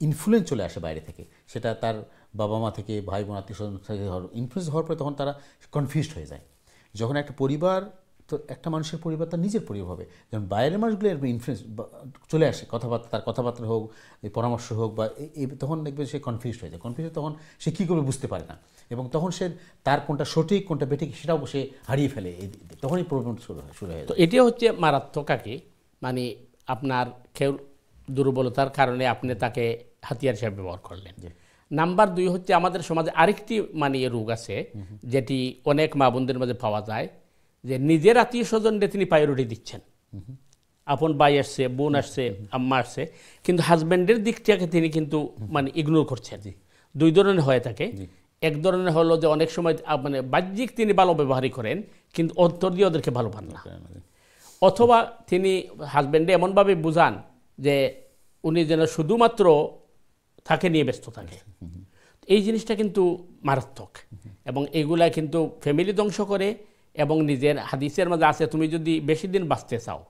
ইনফ্লুয়েন্স চলে আসে বাইরে থেকে, সেটা তার বাবা মা থেকে, ভাই বোন, আত্মীয় স্বজন থেকে ইনফ্লুয়েন্স হওয়ার পরে তখন তারা কনফিউজড হয়ে যায়। যখন একটা পরিবার, তো একটা মানুষের পরিবার তার নিজের পরিবার হবে, যখন বাইরের মানুষগুলো এরকম ইনফ্লুয়েন্স চলে আসে, তার কথাবার্তা হোক, পরামর্শ হোক, বা তখন দেখবে সে কনফিউজড হয়ে যায়। কনফিউজ তখন সে কী করবে বুঝতে পারে না, এবং তখন সে তার কোনটা সঠিক কোনটা বেঠিক সেটাও সে হারিয়ে ফেলে, তখনই প্রবলেম শুরু হয়ে যায়। তো এটি হচ্ছে মারাত্মক আগে, মানে আপনার কেউ দুর্বলতার কারণে আপনি তাকে হাতিয়ার হিসেবে ব্যবহার করলেন। নাম্বার 2 হচ্ছে আমাদের সমাজে আরেকটি মানে রোগ আছে, যেটি অনেক মা বোনদের মাঝে পাওয়া যায়, যে নিজের আত্মীয় স্বজনকে তিনি প্রায়োরিটি দিচ্ছেন। আপন ভাই আসছে, বোন আসছে, আম্মা আসছে, কিন্তু হাজব্যান্ডের দিকটাকে তিনি কিন্তু মানে ইগনোর করছেন। 2 ধরনের হয়ে থাকে। এক ধরনের হলো যে অনেক সময় মানে বাহ্যিক তিনি ভালো ব্যবহারই করেন, কিন্তু অন্তর দিয়ে ওদেরকে ভালো পান না। অথবা তিনি হাজব্যান্ডে এমনভাবে বুঝান যে উনি যেন শুধুমাত্র তাকে নিয়ে ব্যস্ত থাকে। এই জিনিসটা কিন্তু মারাত্মক, এবং এগুলা কিন্তু ফ্যামিলি ধ্বংস করে। এবং নিজের হাদিসের মাঝে আছে, তুমি যদি বেশি দিন বাঁচতে চাও,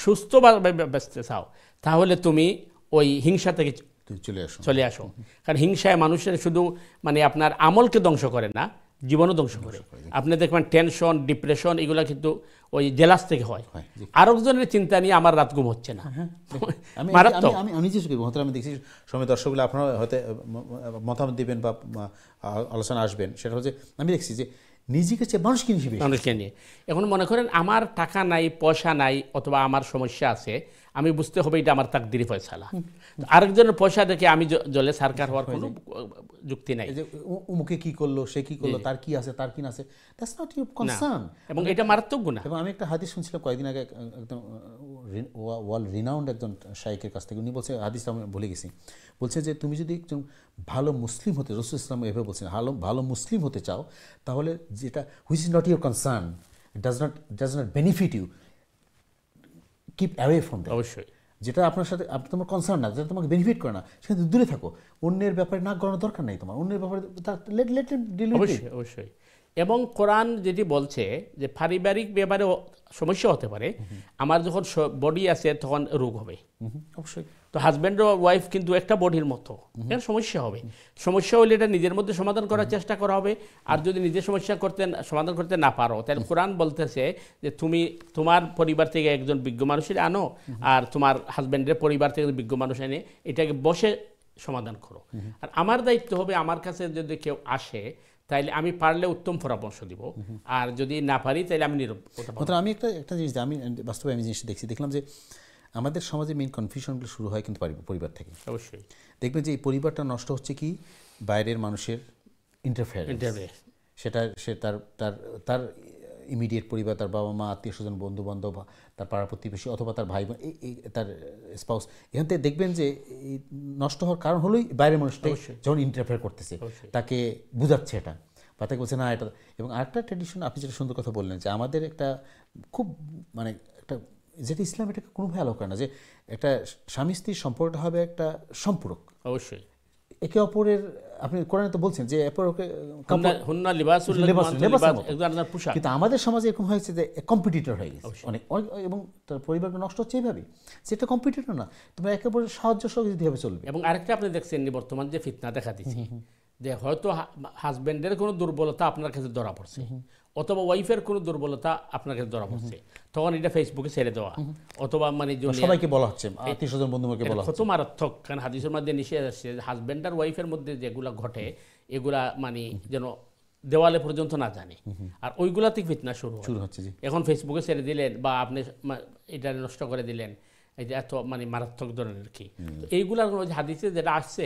সুস্থভাবে বাঁচতে চাও, তাহলে তুমি ওই হিংসা থেকে চলে আসো। কারণ হিংসায় মানুষের শুধু মানে আপনার আমলকে ধ্বংস করে না, জীবনও ধ্বংস করে। আপনি দেখবেন টেনশন, ডিপ্রেশন, এগুলো কিন্তু ওই জেলাস থেকে হয়। আরেকজনের চিন্তা নিয়ে আমার রাত ঘুম হচ্ছে না। আমি যে আমি দেখছি সময় দর্শকগুলো আপনারা হয়তো মতামত দিবেন বা আলোচনা আসবেন, সেটা হচ্ছে আমি দেখছি যে নিজেকে চেয়ে মানুষকে নিয়ে। এখন মনে করেন আমার টাকা নাই, পয়সা নাই, অথবা আমার সমস্যা আছে, আমি বুঝতে হবে এটা আমার তাকদিরি ফয়সালা। আরেকজনের পয়সা দেখে আমি জলে সরকার হওয়ার কোনো যুক্তি নাই। উমুকে কি করলো, সে কি করলো, তার কি আছে, তার কি না আছে, দ্যাটস নট ইউর কনসার্ন। এবং এটা মারাত্মক গুনাহ। এবং আমি একটা হাদিস শুনছিলাম কয়েকদিন আগে, একদম ওয়ার্ল্ড রিনাউন্ড একজন শাইখের কাছ থেকে, উনি বলছে, হাদিস আমি ভুলে গেছি, বলছে যে তুমি যদি একজন ভালো মুসলিম হতে, রাসূল ইসলাম এভাবে বলছেন, ভালো মুসলিম হতে চাও, তাহলে যেটা which is not your concern, does not benefit you, keep away from that. অবশ্যই যেটা আপনার সাথে তোমার কনসার্ন না, যেটা তোমাকে বেনিফিট করে না, সেখানে দূরে থাকো। অন্যের ব্যাপারে নাক গলানোর দরকার নেই তোমার, অন্যের ব্যাপারে অবশ্যই। এবং কোরআন যেটি বলছে যে পারিবারিক ব্যাপারে সমস্যা হতে পারে, আমার যখন বডি আছে তখন রোগ হবে। অবশ্যই। তো হাজব্যান্ড ও ওয়াইফ কিন্তু একটা বডির মতো, এর সমস্যা হবে। সমস্যা হলে এটা নিজের মধ্যে সমাধান করার চেষ্টা করা হবে। আর যদি নিজের সমস্যা সমাধান করতে না পারো, তাহলে কোরআন বলতেছে যে তুমি তোমার পরিবার থেকে একজন বিজ্ঞ মানুষের আনো, আর তোমার হাজব্যান্ডের পরিবার থেকে বিজ্ঞ মানুষ এনে এটাকে বসে সমাধান করো। আর আমার দায়িত্ব হবে, আমার কাছে যদি কেউ আসে তাইলে আমি পারলে উত্তম পরামর্শ দিব, আর যদি না পারি তাহলে আমি নীরব। আমি একটা জিনিস, আমি বাস্তবে আমি জিনিসটা দেখলাম যে আমাদের সমাজে মেইন কনফিউশনগুলো শুরু হয় কিন্তু পরিবার থেকে। অবশ্যই দেখবেন যে এই পরিবারটা নষ্ট হচ্ছে কি বাইরের মানুষের ইন্টারফেয়ারেন্স। সেটা সে তার ইমিডিয়েট পরিবার, তার বাবা মা, আত্মীয় স্বজন, বন্ধু বান্ধব, তার পাড়া প্রতিবেশী, অথবা তার ভাই বোন, তার স্পাউস, এখান থেকে দেখবেন যে নষ্ট হওয়ার কারণ হলোই বাইরের মানুষটাই যখন ইন্টারফেয়ার করতেছে, তাকে বুঝাচ্ছে এটা, বা তাকে বলছে না এটা। এবং আরেকটা ট্র্যাডিশন, আপনি যেটা সুন্দর কথা বললেন, যে আমাদের একটা খুব মানে একটা, যেটা ইসলাম এটাকে কোনোভাবে অ্যালাউ করে না, যে একটা স্বামী স্ত্রীর সম্পর্কটা হবে একটা সম্পূরক। অবশ্যই একে অপরের, আপনি কোরআনে তো বলছেন যে কিন্তু আমাদের সমাজে এরকম হয়েছে যে কম্পিটিটর হয়ে গেছে অনেক, এবং তার পরিবারকে নষ্ট হচ্ছে এইভাবে, সেটা কম্পিটিটর না, তোমরা একে অপরের সাহায্য সহযোগিতাভাবে চলবে। এবং আরেকটা আপনি দেখছেন বর্তমান যে ফিতনা দেখা দিচ্ছে, যে হয়তো হাজব্যান্ডের কোনো দুর্বলতা আপনার কাছে ধরা পড়ছে, অথবা ওয়াইফের কোনো দুর্বলতা আপনার কাছে ধরা পড়ছে, তখন এটা ফেসবুকে ছেড়ে দেওয়া, অথবা মানে সবাইকে বলা হচ্ছে, আত্মীয় স্বজন বন্ধুকে বলা হচ্ছে। কত মারাত্মক! কারণ হাদিসের মধ্যে নিষেধ আসছে হাজব্যান্ড আর ওয়াইফের মধ্যে যেগুলা ঘটে, এগুলা মানে যেন দেওয়ালে পর্যন্ত না জানে, আর ওইগুলা থেকে ফিতনা শুরু হচ্ছে। জি, এখন ফেসবুকে ছেড়ে দিলেন বা আপনি এটা নষ্ট করে দিলেন, এই যে এত মানে মারাত্মক ধরনের কি। এইগুলার হাদিসে যেটা আসছে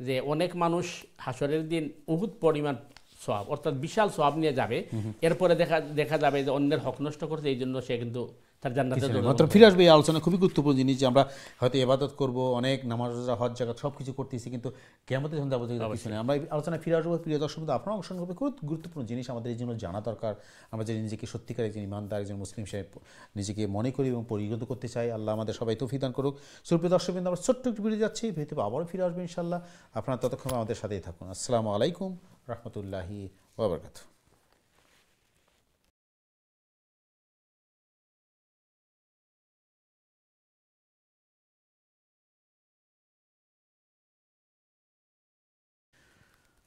যে অনেক মানুষ হাসরের দিন উহুদ পরিমাণ সওয়াব অর্থাৎ বিশাল সওয়াব নিয়ে যাবে, এরপরে দেখা যাবে যে অন্যের হক নষ্ট করছে, এই জন্য সে কিন্তু তার জান্নাতের মাত্র ফিরে আসবে। এই আলোচনা খুবই গুরুত্বপূর্ণ জিনিস যে আমরা হয়তো ইবাদত করব, অনেক নামাজ রোজা হজ জাকাত সব কিছু করতেছি, কিন্তু কিয়ামতের যখন যাবো কিছু নেই। আমরা এই আলোচনায় ফিরে আসবো। প্রিয় দর্শক, আপনারা অংশগ্রহণ করবে, খুব গুরুত্বপূর্ণ জিনিস আমাদের এই জন্য জানা দরকার। আমরা যে নিজেকে সত্যিকার একজন ইমানদার, একজন মুসলিম সে নিজেকে মনে করি এবং পরিগত করতে চাই। আল্লাহ আমাদের সবাই তৌফিক দান করুক। সুপ্রিয় দর্শক, আমরা ছোট্ট একটু বেরিয়ে যাচ্ছি, ভিতরে আবারও ফিরে আসবো ইনশাআল্লাহ। আপনারা ততক্ষণ আমাদের সাথেই থাকুন। আসসালামু আলাইকুম রহমতুল্লাহি ওয়া বারাকাতুহু।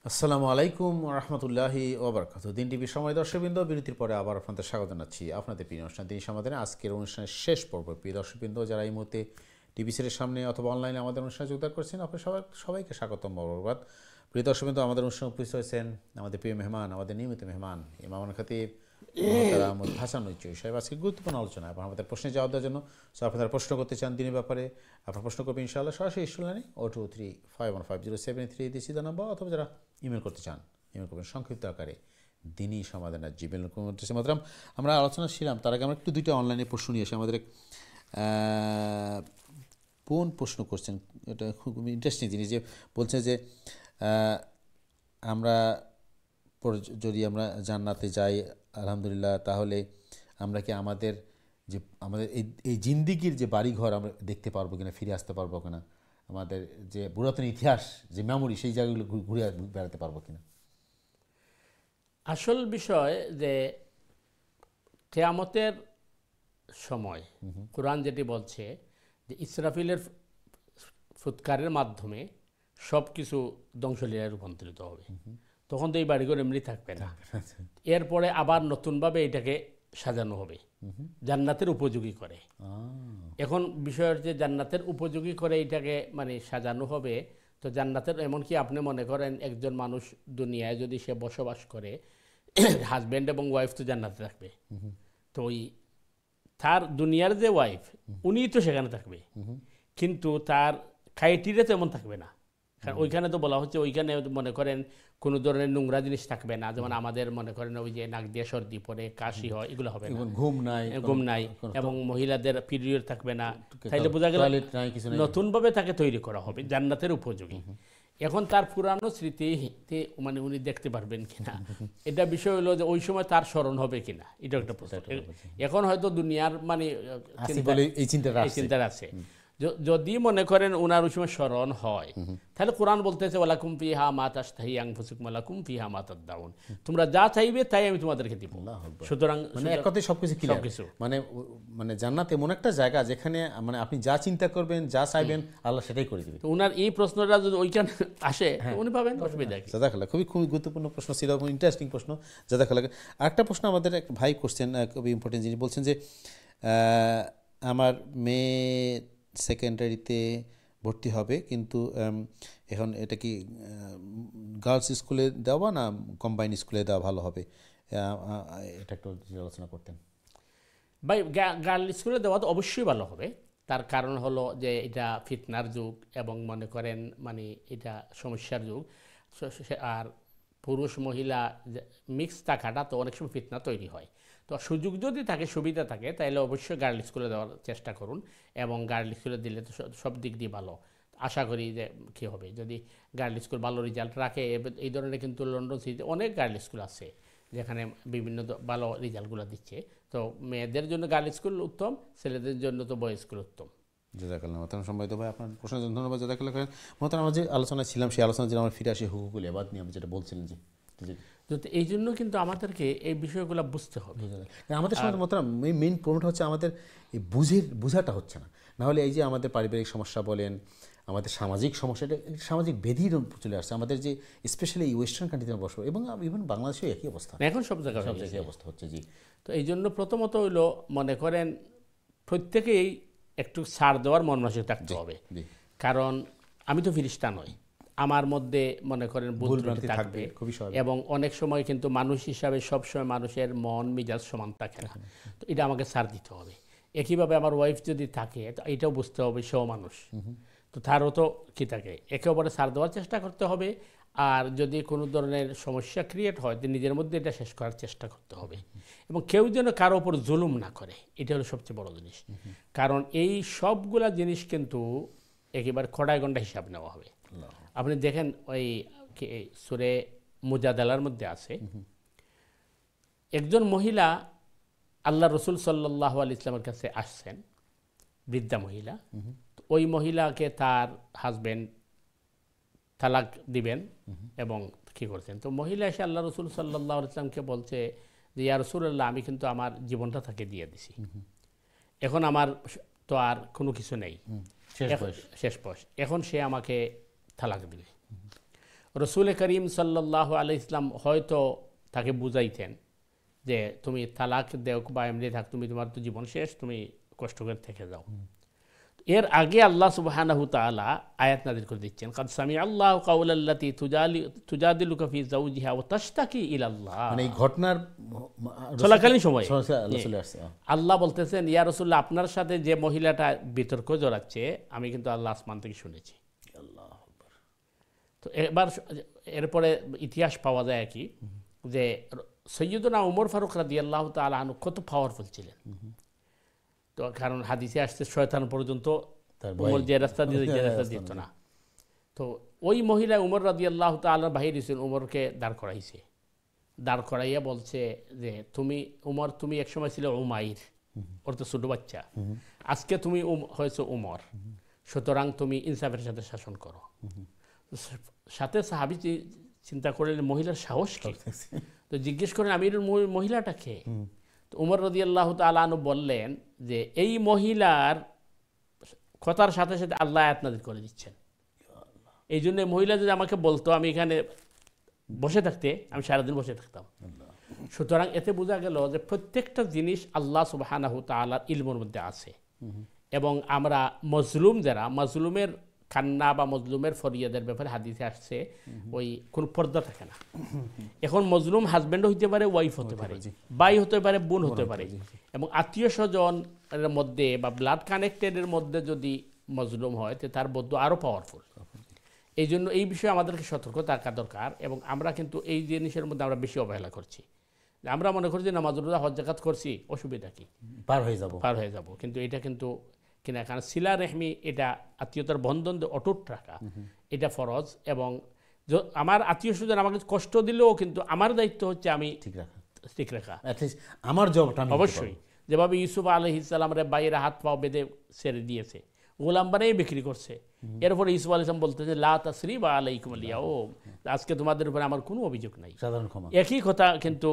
আসসালামু আলাইকুম রহমতুল্লাহি ওয়া বারাকাতুহু। দিন টিভির সময় দর্শকবৃন্দ, বিরতির পরে আবার আপনাদের স্বাগত জানাচ্ছি আপনাদের প্রিয় অনুষ্ঠান দিন সমাধানে। আজকের অনুষ্ঠানের শেষ পর্ব। প্রিয় দর্শকবৃন্দ, যারা এই মুহূর্তে টিভি সিরিজের সামনে অথবা অনলাইনে আমাদের অনুষ্ঠানে যোগদান করছেন, আপনার সবাইকে স্বাগতম বরবাদ। প্রিয় দর্শকবৃন্দ, আমাদের অনুষ্ঠানে উপস্থিত হয়েছেন আমাদের প্রিয় মেহমান, আমাদের নিয়মিত মেহমান ইমামুল খতিব হাসান চৌধুরী সাহেব। আজকে গুরুত্বপূর্ণ আলোচনা এবং আমাদের প্রশ্নে জবাব দেওয়ার জন্য আপনারা প্রশ্ন করতে চান দিনের ব্যাপারে, আপনারা প্রশ্ন করবেন ইনশাআল্লাহ সরাসরি স্টুডিওতে 023515073 দিছি নাম্বার, অথবা যারা ইমেল করতে চান ইমেল করবেন সংক্ষিপ্ত আকারে dini@gmail.com। মাত্র আমরা আলোচনা ছিলাম, তার আগে আমরা একটু দুইটা অনলাইনে প্রশ্ন নিয়ে আসি। আমাদের কোন প্রশ্ন করছেন, এটা খুব ইন্টারেস্টিং জিনিস, যে বলছে যে আমরা যদি আমরা জান্নাতে যাই আলহামদুলিল্লাহ, তাহলে আমরা কি আমাদের এই জিন্দিগির যে বাড়িঘর আমরা দেখতে পারবো কিনা, ফিরে আসতে পারবো কিনা, আমাদের যে পুরাতন ইতিহাস যে মেমোরি সেই জায়গাগুলো ঘুরে বেড়াতে পারবো কিনা? আসল বিষয় যে কিয়ামতের সময় কোরআন যেটি বলছে যে ইসরাফিলের ফুৎকারের মাধ্যমে সব কিছু ধ্বংসলীলায় রূপান্তরিত হবে, তখন তো এই বাড়িঘর এমনি থাকবে না। এরপরে আবার নতুনভাবে এটাকে সাজানো হবে জান্নাতের উপযোগী করে। এখন বিষয় হচ্ছে জান্নাতের উপযোগী করে এটাকে মানে সাজানো হবে। তো জান্নাতের এমনকি আপনি মনে করেন একজন মানুষ দুনিয়ায় যদি সে বসবাস করে, হাজব্যান্ড এবং ওয়াইফ তো জান্নাতে থাকবে, তো ওই তার দুনিয়ার যে ওয়াইফ উনিই তো সেখানে থাকবে, কিন্তু তার ক্রাইটেরিয়া তেমন থাকবে না। কারণ ওইখানে তো বলা হচ্ছে ওইখানে মনে করেন কোনো ধরনের নোংরা জিনিস থাকবে না, যেমন আমাদের মনে করেন ওই যে নাক দিয়ে সর্দি পরে কাশি হয়, এগুলো হবে না, ঘুম নাই এবং মহিলাদের পিরিয়ড থাকবে না। তাইলে বোঝা গেল নতুনভাবে তাকে তৈরি করা হবে জান্নাতের উপযোগী। এখন তার পুরানো স্মৃতিতে মানে উনি দেখতে পারবেন কিনা, এটা বিষয় হলো যে ওই সময় তার স্মরণ হবে কিনা, এটা একটা প্রশ্ন। এখন হয়তো দুনিয়ার মানে এই চিন্তা আছে, যদি মনে করেন ওনার ওই সময় স্মরণ হয়, তাহলে কোরআন বলতেছে ওয়ালাকুম ফিহা মা তাশতাহি আনফুসুকুম ওয়ালাকুম ফিহা মা তাদদাউন, তোমরা যা চাইবে তাই আমি তোমাদেরকে দিব। সুতরাং মানে এক কথায় সবকিছু ক্লিয়ার, মানে জান্নাত এমন একটা জায়গা যেখানে মানে আপনি যা চিন্তা করবেন, যা চাইবেন, আল্লাহ সেটাই করে দিবে। ওনার এই প্রশ্নটা যদি ওইখানে আসে উনি পাবেন, অসুবিধা কি? জাযাকাল্লাহ, খুবই গুরুত্বপূর্ণ প্রশ্ন ছিল, ইন্টারেস্টিং প্রশ্ন। জাযাকাল্লাহ। আরেকটা প্রশ্ন আমাদের এক ভাই করছেন, খুবই ইম্পর্টেন্ট জিনিস বলছেন যে আমার মেয়ে সেকেন্ডারিতে ভর্তি হবে, কিন্তু এখন এটা কি গার্লস স্কুলে দেওয়া না কম্বাইন স্কুলে দেওয়া ভালো হবে, এটা একটু আলোচনা করতেন ভাই। গার্ল স্কুলে দেওয়া তো অবশ্যই ভালো হবে, তার কারণ হলো যে এটা ফিতনার যুগ এবং মনে করেন মানে এটা সমস্যার যুগ, আর পুরুষ মহিলা মিক্স থাকাটা তো অনেক সময় ফিতনা তৈরি হয়। তো সুযোগ যদি থাকে, সুবিধা থাকে, তাহলে অবশ্যই গার্ল স্কুলে দেওয়ার চেষ্টা করুন, এবং গার্ল স্কুলে দিলে তো সব দিক দিয়ে ভালো। আশা করি যে কী হবে, যদি গার্ল স্কুল ভালো রেজাল্ট রাখে, এই ধরনের কিন্তু লন্ডন সিটিতে অনেক গার্ল স্কুল আছে যেখানে বিভিন্ন ভালো রেজাল্টগুলো দিচ্ছে। তো মেয়েদের জন্য গার্ল স্কুল উত্তম, ছেলেদের জন্য তো বয়েজ স্কুল উত্তম। জাযাকাল্লাহ মোহতারাম সম্মানিত ভাই, আপনার প্রশ্নের জন্য ধন্যবাদ। জাযাকাল্লাহ খাইরান। মোহতারাম, আমরা যে আলোচনায় ছিলাম সেই আলোচনা যেন আমরা ফিরে আসি হুকুকুল ইবাদ নিয়ে, আমরা যেটা বলছিলেন যে এই জন্য কিন্তু আমাদেরকে এই বিষয়গুলো বুঝতে হবে। আমাদের সমাজে মোহতারাম মেইন প্রবলেম হচ্ছে আমাদের এই বোঝাটা হচ্ছে না। নাহলে এই যে আমাদের পারিবারিক সমস্যা বলেন, আমাদের সামাজিক সমস্যা, এটা সামাজিক ব্যাধির চলে আসছে আমাদের, যে স্পেশালি এই ওয়েস্টার্ন কান্ট্রিতে বসবো, এবং ইভেন বাংলাদেশেও একই অবস্থা, এখন সব জায়গায় অবস্থা হচ্ছে। জি, তো এই জন্য প্রথমত হইলো মনে করেন প্রত্যেকেই একটু ছাড় দেওয়ার মন মানসিক থাকতে হবে। কারণ আমি তো ফিরিস্তা নই, আমার মধ্যে মনে করেন ভুল ত্রুটি ভুলভ্রান্তি থাকবে, থাকবে, খুবই স্বাভাবিক। এবং অনেক সময় কিন্তু মানুষ হিসাবে সবসময় মানুষের মন মেজাজ সমান থাকে না, তো এটা আমাকে ছাড় দিতে হবে। একইভাবে আমার ওয়াইফ যদি থাকে, তো এটাও বুঝতে হবে সেও মানুষ, তো তারও তো কি থাকে, একে অপরে ছাড় দেওয়ার চেষ্টা করতে হবে। আর যদি কোনো ধরনের সমস্যা ক্রিয়েট হয়, তো নিজের মধ্যে এটা শেষ করার চেষ্টা করতে হবে, এবং কেউ যেন কারো ওপর জুলুম না করে, এটা হলো সবচেয়ে বড় জিনিস। কারণ এই সবগুলা জিনিস কিন্তু একেবারে খড়ায় গন্ডা হিসাব নেওয়া হবে। আপনি দেখেন ওই সূরা মুজাদালার মধ্যে আছে, একজন মহিলা আল্লাহ রসুল সাল্লাল্লাহু আলাইহি ইসলামের কাছে আসছেন, বৃদ্ধা মহিলা। তো ওই মহিলাকে তার হাজবেন্ড তালাক দিবেন এবং কি করছেন, তো মহিলা এসে আল্লাহ রসুল সাল্লাল্লাহু আলাইহি ইসলামকে বলছে যে ইয়া রাসূলুল্লাহ, আমি কিন্তু আমার জীবনটা তাকে দিয়ে দিছি, এখন আমার তো আর কোনো কিছু নেই, শেষ বয়স, এখন সে আমাকে তালাক দিবে। রসুল করিম সাল্লাল্লাহু আলাইহি ইসলাম হয়তো তাকে বুঝাইতেন যে তুমি তালাক দেও বা এমনি থাক, তুমি তোমার তো জীবন শেষ, তুমি কষ্ট করে থেকে যাও। এর আগে আল্লাহ সুবহানাহু তাআলা আয়াত নাযিল করে দিচ্ছেন, কাদ সামি আল্লাহু কাওলাল্লাতী তুজাদিলুকা ফি যাওজিহা ওয়া তাশতাকি ইলাল্লাহ। মানে এই ঘটনার চলাকালীন সময়ে আল্লাহ চলে আসছে। আল্লাহ বলতেছেন, ইয়া রাসূলুল্লাহ, আপনার সাথে যে মহিলাটা বিতর্ক জড়াচ্ছে, আমি কিন্তু আল্লাহ আসমান থেকে শুনেছি। তো এবার এরপরে ইতিহাস পাওয়া যায় কি, যে সৈয়দনা উমর ফারুক রাদিয়াল্লাহু তাআলা আনহু কত পাওয়ারফুল ছিলেন। তো কারণ হাদিসে আসছে শয়তান পর্যন্ত উমর যে রাস্তা দিয়ে যেত না। তো ওই মহিলা উমর রাদিয়াল্লাহু তাআলা বাহির হয়েছেন, উমরকে দাঁড় করাইছে, দাঁড় করাইয়া বলছে যে তুমি উমর, তুমি একসময় ছিলে উমাইর, ওর তো ছোট বাচ্চা, আজকে তুমি হয়েছো উমর, সুতরাং তুমি ইনসাফের সাথে শাসন করো। সাথে সাহাবী চিন্তা করলেন মহিলার সাহস কি, তো জিজ্ঞেস করেন আমির মহিলাটা কে। তো উমর রাদিয়াল্লাহু তাআলা আনহু বললেন যে এই মহিলার কথার সাথে সাথে আল্লাহ আয়াত নাযিল করে দিচ্ছেন, এই জন্য মহিলা যদি আমাকে বলতো আমি এখানে বসে থাকতে, আমি সারাদিন বসে থাকতাম। সুতরাং এতে বোঝা গেল যে প্রত্যেকটা জিনিস আল্লাহ সুবহানাহু তাআলার ইলমের মধ্যে আছে, এবং আমরা মজলুম যারা, মজলুমের কান্না বা মজলুমের ফরিয়াদের ব্যাপারে হাদিসে আসছে ওই কোন পর্দা থাকে না। এখন মজলুম হাজব্যান্ড হইতে পারে, ওয়াইফ হতে পারে, ভাই হতে পারে, বোন হতে পারে, এবং আত্মীয় স্বজনের মধ্যে বা ব্লাড কানেক্টেডের মধ্যে যদি মজলুম হয়, তো তার বদ্ধ আরও পাওয়ারফুল। এই জন্য এই বিষয়ে আমাদেরকে সতর্ক থাকা দরকার, এবং আমরা কিন্তু এই জিনিসের মধ্যে আমরা বেশি অবহেলা করছি। আমরা মনে করি যে নামাজ রোজা হজ যাকাত করছি, অসুবিধা কি, পার হয়ে যাব, কিন্তু এটা কিন্তু কিনা, কারণ সিলা রেহমি, এটা আত্মীয়তার বন্ধন অটুট রাখা, এটা ফরজ। এবং আমার আত্মীয় স্বজন আমাকে কষ্ট দিলেও কিন্তু আমার দায়িত্ব হচ্ছে আমি ঠিক রাখা, আমার জবটা অবশ্যই। যেভাবে ইউসুফ আলাইহিস সালামের বাইরে হাত পাও বেঁধে ছেড়ে দিয়েছে, গোলাম বানিয়ে বিক্রি করছে, এরপরে ইউসুফ আলাইহিস সালাম বলতেছে লা তাসরিবা আলাইকুম আল-ইয়াউম, আজকে তোমাদের উপরে আমার কোনো অভিযোগ নাই, সাধারণ ক্ষমা। একই কথা কিন্তু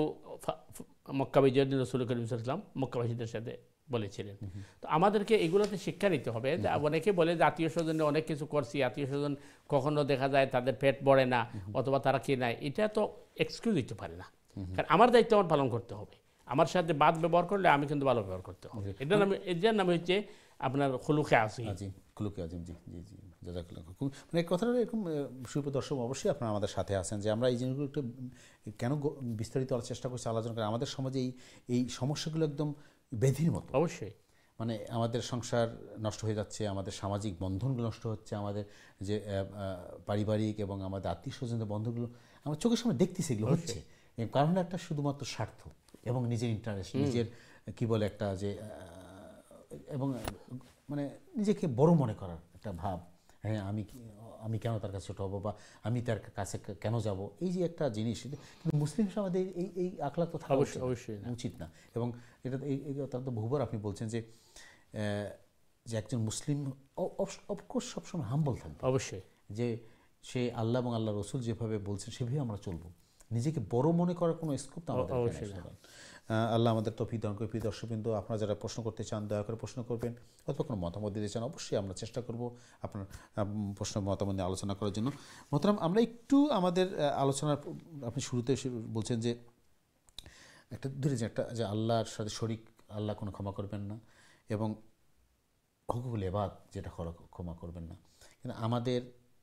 মক্কা বিজয়ের দিন রাসূল করিম সাল্লাল্লাহু আলাইহি ওয়াসাল্লাম মক্কাবাসীদের সাথে বলেছিলেন। তো আমাদেরকে এগুলোতে শিক্ষা নিতে হবে। অনেকে বলে যে আত্মীয় স্বজনে অনেক কিছু করছি, আত্মীয় স্বজন কখনো দেখা যায় তাদের পেট ভরে না, অথবা তারা কি নাই, এটা তো এক্সকিউজ দিতে পারে না। কারণ আমার দায়িত্ব আমার পালন করতে হবে, আমার সাথে বাদ ব্যবহার করলে আমি কিন্তু ভালো ব্যবহার করতে হবে। এটার নাম হচ্ছে আপনার খুলুকে আজিম। খুলুকে আজিম, জি জি জি, জাযাকাল্লাহ। মানে কথাটা এরকম, সুপ্রদর্শক অবশ্যই আপনারা আমাদের সাথে আছেন যে আমরা এই জিনিসগুলো একটু কেন বিস্তারিত করার চেষ্টা করছি, আলোচনা করে। আমাদের সমাজে এই সমস্যাগুলো একদম বেধির মতো, অবশ্যই। মানে আমাদের সংসার নষ্ট হয়ে যাচ্ছে, আমাদের সামাজিক বন্ধনগুলো নষ্ট হচ্ছে, আমাদের যে পারিবারিক এবং আমাদের আত্মীয় স্বজনদের বন্ধনগুলো আমরা চোখের সামনে দেখতেছি, এগুলো হচ্ছে। কারণ একটা শুধুমাত্র স্বার্থ এবং নিজের ইন্টারেস্ট, নিজের কি বলে একটা যে, এবং মানে নিজেকে বড় মনে করার একটা ভাব, হ্যাঁ আমি কেন তার কাছে ছোট হবো, বা আমি তার কাছে কেন যাব, এই যে একটা জিনিস। কিন্তু মুসলিম সমাজে এই আখলাক তো থাকা অবশ্যই উচিত না। এবং এটা অত্যন্ত বহুবার আপনি বলছেন যে একজন মুসলিম অফকোর্স সবসময় হাম্বল থাকবে, অবশ্যই, যে সে আল্লাহ এবং আল্লাহ রসুল যেভাবে বলছেন সেভাবে আমরা চলবো। নিজেকে বড় মনে করার কোনো স্কোপ তো আমাদের অবশ্যই। আল্লাহ আমাদের তৌফিক দান করে। প্রিয় দর্শকবৃন্দ, আপনারা যারা প্রশ্ন করতে চান দয়া করে প্রশ্ন করবেন, অথবা কোনো মতামত দিতে চান অবশ্যই আমরা চেষ্টা করব আপনার প্রশ্ন মতামত নিয়ে আলোচনা করার জন্য। মোহতারাম, আমরা একটু আমাদের আলোচনার, আপনি শুরুতে বলছেন যে একটা ধরে যে একটা যে আল্লাহর সাথে শরীক, আল্লাহ কোনো ক্ষমা করবেন না, এবং হুকুকুল ইবাদ যেটা ক্ষমা করবেন না। কিন্তু আমাদের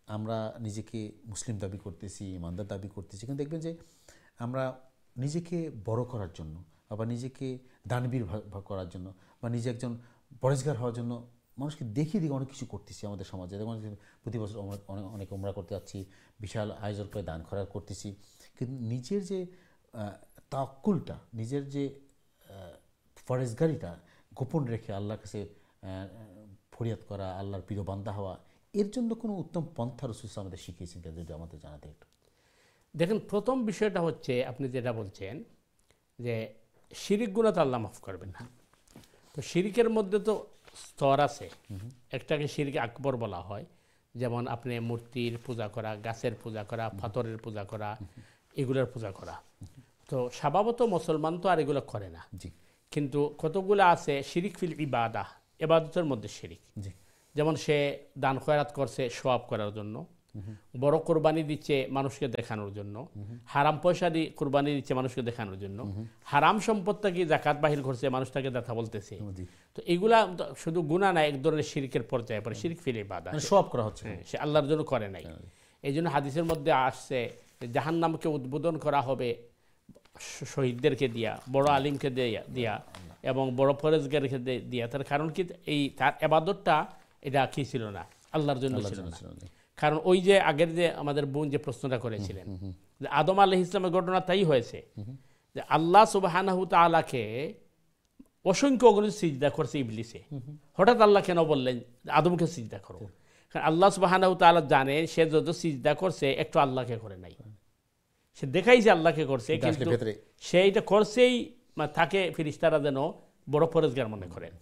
আমরা নিজেকে মুসলিম দাবি করতেছি, ইমানদার দাবি করতেছি, কিন্তু দেখবেন যে আমরা নিজেকে বড় করার জন্য, আবার নিজেকে দানবীর করার জন্য, বা নিজে একজন পরেশগার হওয়ার জন্য মানুষকে দেখিয়ে দিয়ে অনেক কিছু করতেছি আমাদের সমাজে। যেমন প্রতি বছর অনেক উমরা করতে যাচ্ছি, বিশাল আয়োজন করে দান খয়রাত করতেছি, কিন্তু নিজের যে তাওয়াক্কুলটা, নিজের যে পরেশগারিটা গোপন রেখে আল্লাহর কাছে ফরিয়াদ করা, আল্লাহর প্রিয় বান্দা হওয়া, এর জন্য কোনো উত্তম পন্থা রাসূল আমাদের শিখিয়েছেন কিনা যদি আমাদের জানাতে একটু। দেখেন, প্রথম বিষয়টা হচ্ছে আপনি যেটা বলছেন যে শিরিক গুনাহ তো আল্লাহ মাফ করবেন না। তো শিরিকের মধ্যে তো স্তর আছে। একটাকে শিরিক আকবর বলা হয়, যেমন আপনি মূর্তির পূজা করা, গাছের পূজা করা, পাথরের পূজা করা, এগুলোর পূজা করা। তো স্বভাবত মুসলমান তো আর এগুলো করে না, কিন্তু কতগুলো আছে শিরিক ফিল ইবাদা, ইবাদতের মধ্যে শিরিক। যেমন সে দান খয়রাত করছে সওয়াব করার জন্য, বড় কোরবানি দিচ্ছে মানুষকে দেখানোর জন্য, হারাম পয়সা দিয়ে কোরবানি দিচ্ছে মানুষকে দেখানোর জন্য, হারাম সম্পদটাকে যাকাত বাহির করছে মানুষটাকে দেখা বলতেছে। তো এগুলা শুধু গুনাহ না, এক ধরনের শিরকের পর্যায়ে পড়ে, শিরক ফিল ইবাদা, সওয়াব করা হচ্ছে, সে আল্লাহর জন্য করে নাই। এই জন্য হাদিসের মধ্যে আসছে জাহান্নামকে উদ্বোধন করা হবে শহীদদেরকে দিয়া, বড় আলিমকে দিয়া এবং বড় পরেজগারকে দিয়া। তার কারণ কি, এই তার ইবাদতটা এটা কি ছিল না, আল্লাহর জন্য ছিল না। কারণ ওই যে আগের যে আমাদের বোন যে প্রশ্নটা করেছিলেন, যে আদম আলাইহিস সালামের ঘটনা তাই হয়েছে, যে আল্লাহ সুবহানাহু তাআলাকে অসংখ্য অগণিত সিজদা করছে ইবলিসে। হঠাৎ আল্লাহ কেন বললেন আদমকে সিজদা করো? কারণ আল্লাহ সুবহানাহু তাআলা জানেন সে যত সিজদা করছে একটু আল্লাহকে করে নাই। সে দেখাইছে আল্লাহকে করছে, কিন্তু সে এটা করছেই তাকে ফেরেশতারা যেন বড় পরেজগার মনে করেন।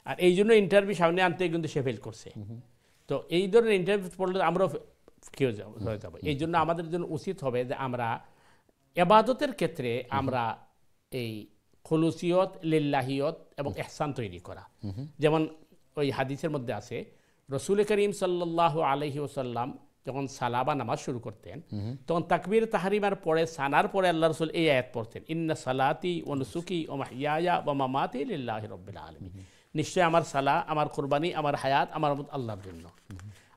আর এই জন্য ইন্টারভিউ সামনে আনতে কিন্তু সে ফেল করছে। তো এই ধরনের ইন্টারভিউ পড়লে আমরাও কেউ হয়ে যাবো। এই জন্য আমাদের জন্য উচিত হবে যে আমরা ইবাদতের ক্ষেত্রে আমরা এই খুলুসিয়ত, লিল্লাহিয়ত এবং ইহসান তৈরি করা। যেমন ওই হাদিসের মধ্যে আছে, রাসূল করিম সাল্লাল্লাহু আলাইহি ওয়াসাল্লাম যখন সালাবা নামাজ শুরু করতেন, তখন তাকবীর তাহরিমার পরে, সানার পরে আল্লাহ রাসূল এই আয়াত পড়তেন, ইন্না সালাতি ওয়া নুসুকি ওয়া মাহইয়ায়া ওয়া মামাতি লিল্লাহি রাব্বিল আলামিন। নিশ্চয় আমার সালা, আমার কুরবানি, আমার হায়াত, আমার আল্লাহর জন্য।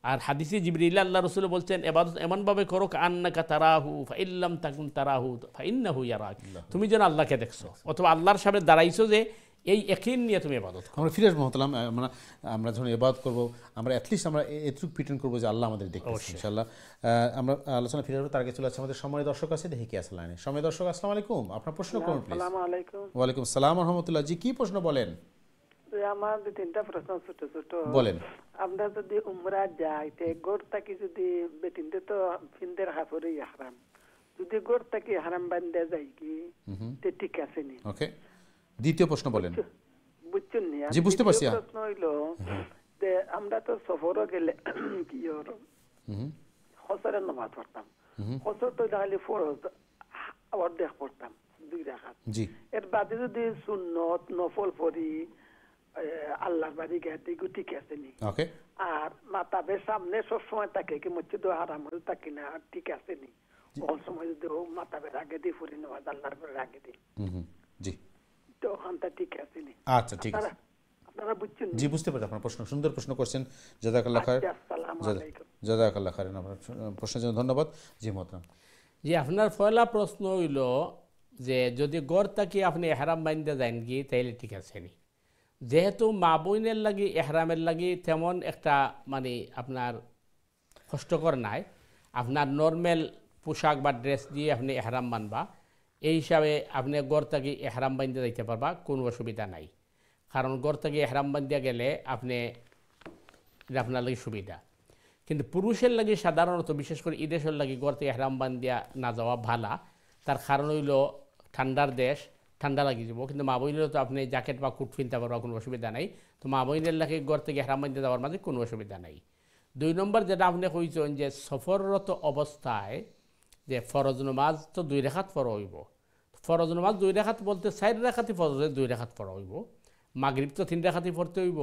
আর হাদিসে জিবরিল আল্লাহ রাসূল বলছেন, ইবাদত এমনভাবে করো কান্নাকা তারাহু ফাইল্লাম তাকুন তারাহু ফাইন্নাহু ইয়ারাক। তুমি যেন আল্লাহকে দেখছো অথবা আল্লাহর সামনে দাঁড়াইছো, যে এই ইয়াকিন নিয়ে তুমি ইবাদত করো। আমরা ফিরে আসবো মহতারাম, আমরা যখন ইবাদত করবো আমরা অ্যাটলিস্ট আমরা এটুকু প্রিটেন্ড করবো যে আল্লাহ আমাদের দেখতেছে ইনশাআল্লাহ। আমরা আলোচনা ফিরে আসবো, তার আগে চলে আসছে আমাদের সময় দর্শক আছে, দেখি কি আছে লাইনে। সময় দর্শক, আসসালামু আলাইকুম, আপনার প্রশ্ন করুন প্লিজ। আসসালামু আলাইকুম। ওয়ালাইকুম আসসালাম ওয়া রাহমাতুল্লাহ। জি, কি প্রশ্ন বলেন? আমার তিনটা প্রশ্ন ছোট ছোট বলেন। আমরা যদি উমরা যাই, গোড় থাকি যদি বেটিনতে তো ফিন্দের হাফরে হারাম, যদি গোড় থাকি হারাম বান্ধে যাই কি ঠিক আছে নি? ওকে, দ্বিতীয় প্রশ্ন বলেন। বুঝছেন নি? জি, বুঝতে পারছি। প্রশ্ন হইলো যে আমরা তো সফরও গেলে কি হজরের নামাজ পড়তাম, হজর তো তাহলে ফরজ অর্ধেক পড়তাম 2 রাকাত। জি, এর বাদে যদি সুন্নত নফল পড়ি আল্লাহর বাড়ি গেতে ঠিক আছে নি? ওকে। আর মাতাবের সামনে সব সময় থাকে কি মসজিদ হারাম হয়ে থাকি না, ঠিক আছে নি? কোন সময় যদি মাতাবের আগে দিয়ে পড়ি নামাজ আল্লাহর বাড়ির আগে দিয়ে, জি, তো ওখানটা ঠিক আছে নি? আচ্ছা, ঠিক আছে। আপনারা বুঝছেন? জি, বুঝতে পারছি আপনার প্রশ্ন, সুন্দর প্রশ্ন করছেন, জাযাকাল্লাহ খাইর। আসসালামু আলাইকুম। জাযাকাল্লাহ খাইর, আপনার প্রশ্নের জন্য ধন্যবাদ। জি মোহতারাম। জি, আপনার পয়লা প্রশ্ন হইল যে যদি গড় থাকি আপনি এহরাম বাইন্দা যান কি, তাইলে ঠিক আছে নি? যেহেতু মা বোনের লাগি এহরামের লাগি তেমন একটা মানে আপনার কষ্টকর নাই, আপনার নর্মাল পোশাক বা ড্রেস দিয়ে আপনি এহরাম মানবা, এই হিসাবে আপনি গড় থাকি এহরাম বাইন্দা যাইতে পারবা, কোনো অসুবিধা নাই। কারণ গড় থেকে এহরাম বান্ধিয়া গেলে আপনি আপনার লাগে সুবিধা। কিন্তু পুরুষের লাগে সাধারণত, বিশেষ করে ঈদেশের লাগে গড় থেকে এহরাম বান্ধিয়া না যাওয়া ভালা। তার কারণ হইল ঠান্ডার দেশ, ঠান্ডা লাগি যাব। কিন্তু মা বইনেরও তো আপনি জ্যাকেট বা কুট কিনতে পারবা, কোনো অসুবিধা নাই। তো মা বইনের লাগে গড় থেকে এহরাম বান্ধিয়া যাওয়ার মাঝে কোনো অসুবিধা নাই। 2 নম্বর যেটা আপনি কইছেন যে সফররত অবস্থায় যে ফরজ নামাজ তো 2 রাকাত পড়া হইব। ফরজ নামাজ 2 রাকাত বলতে 4 রাকাতই ফরজের 2 রাকাত পড়া হইব। মাগরিব তো 3 রাকাতই পড়তে হইব,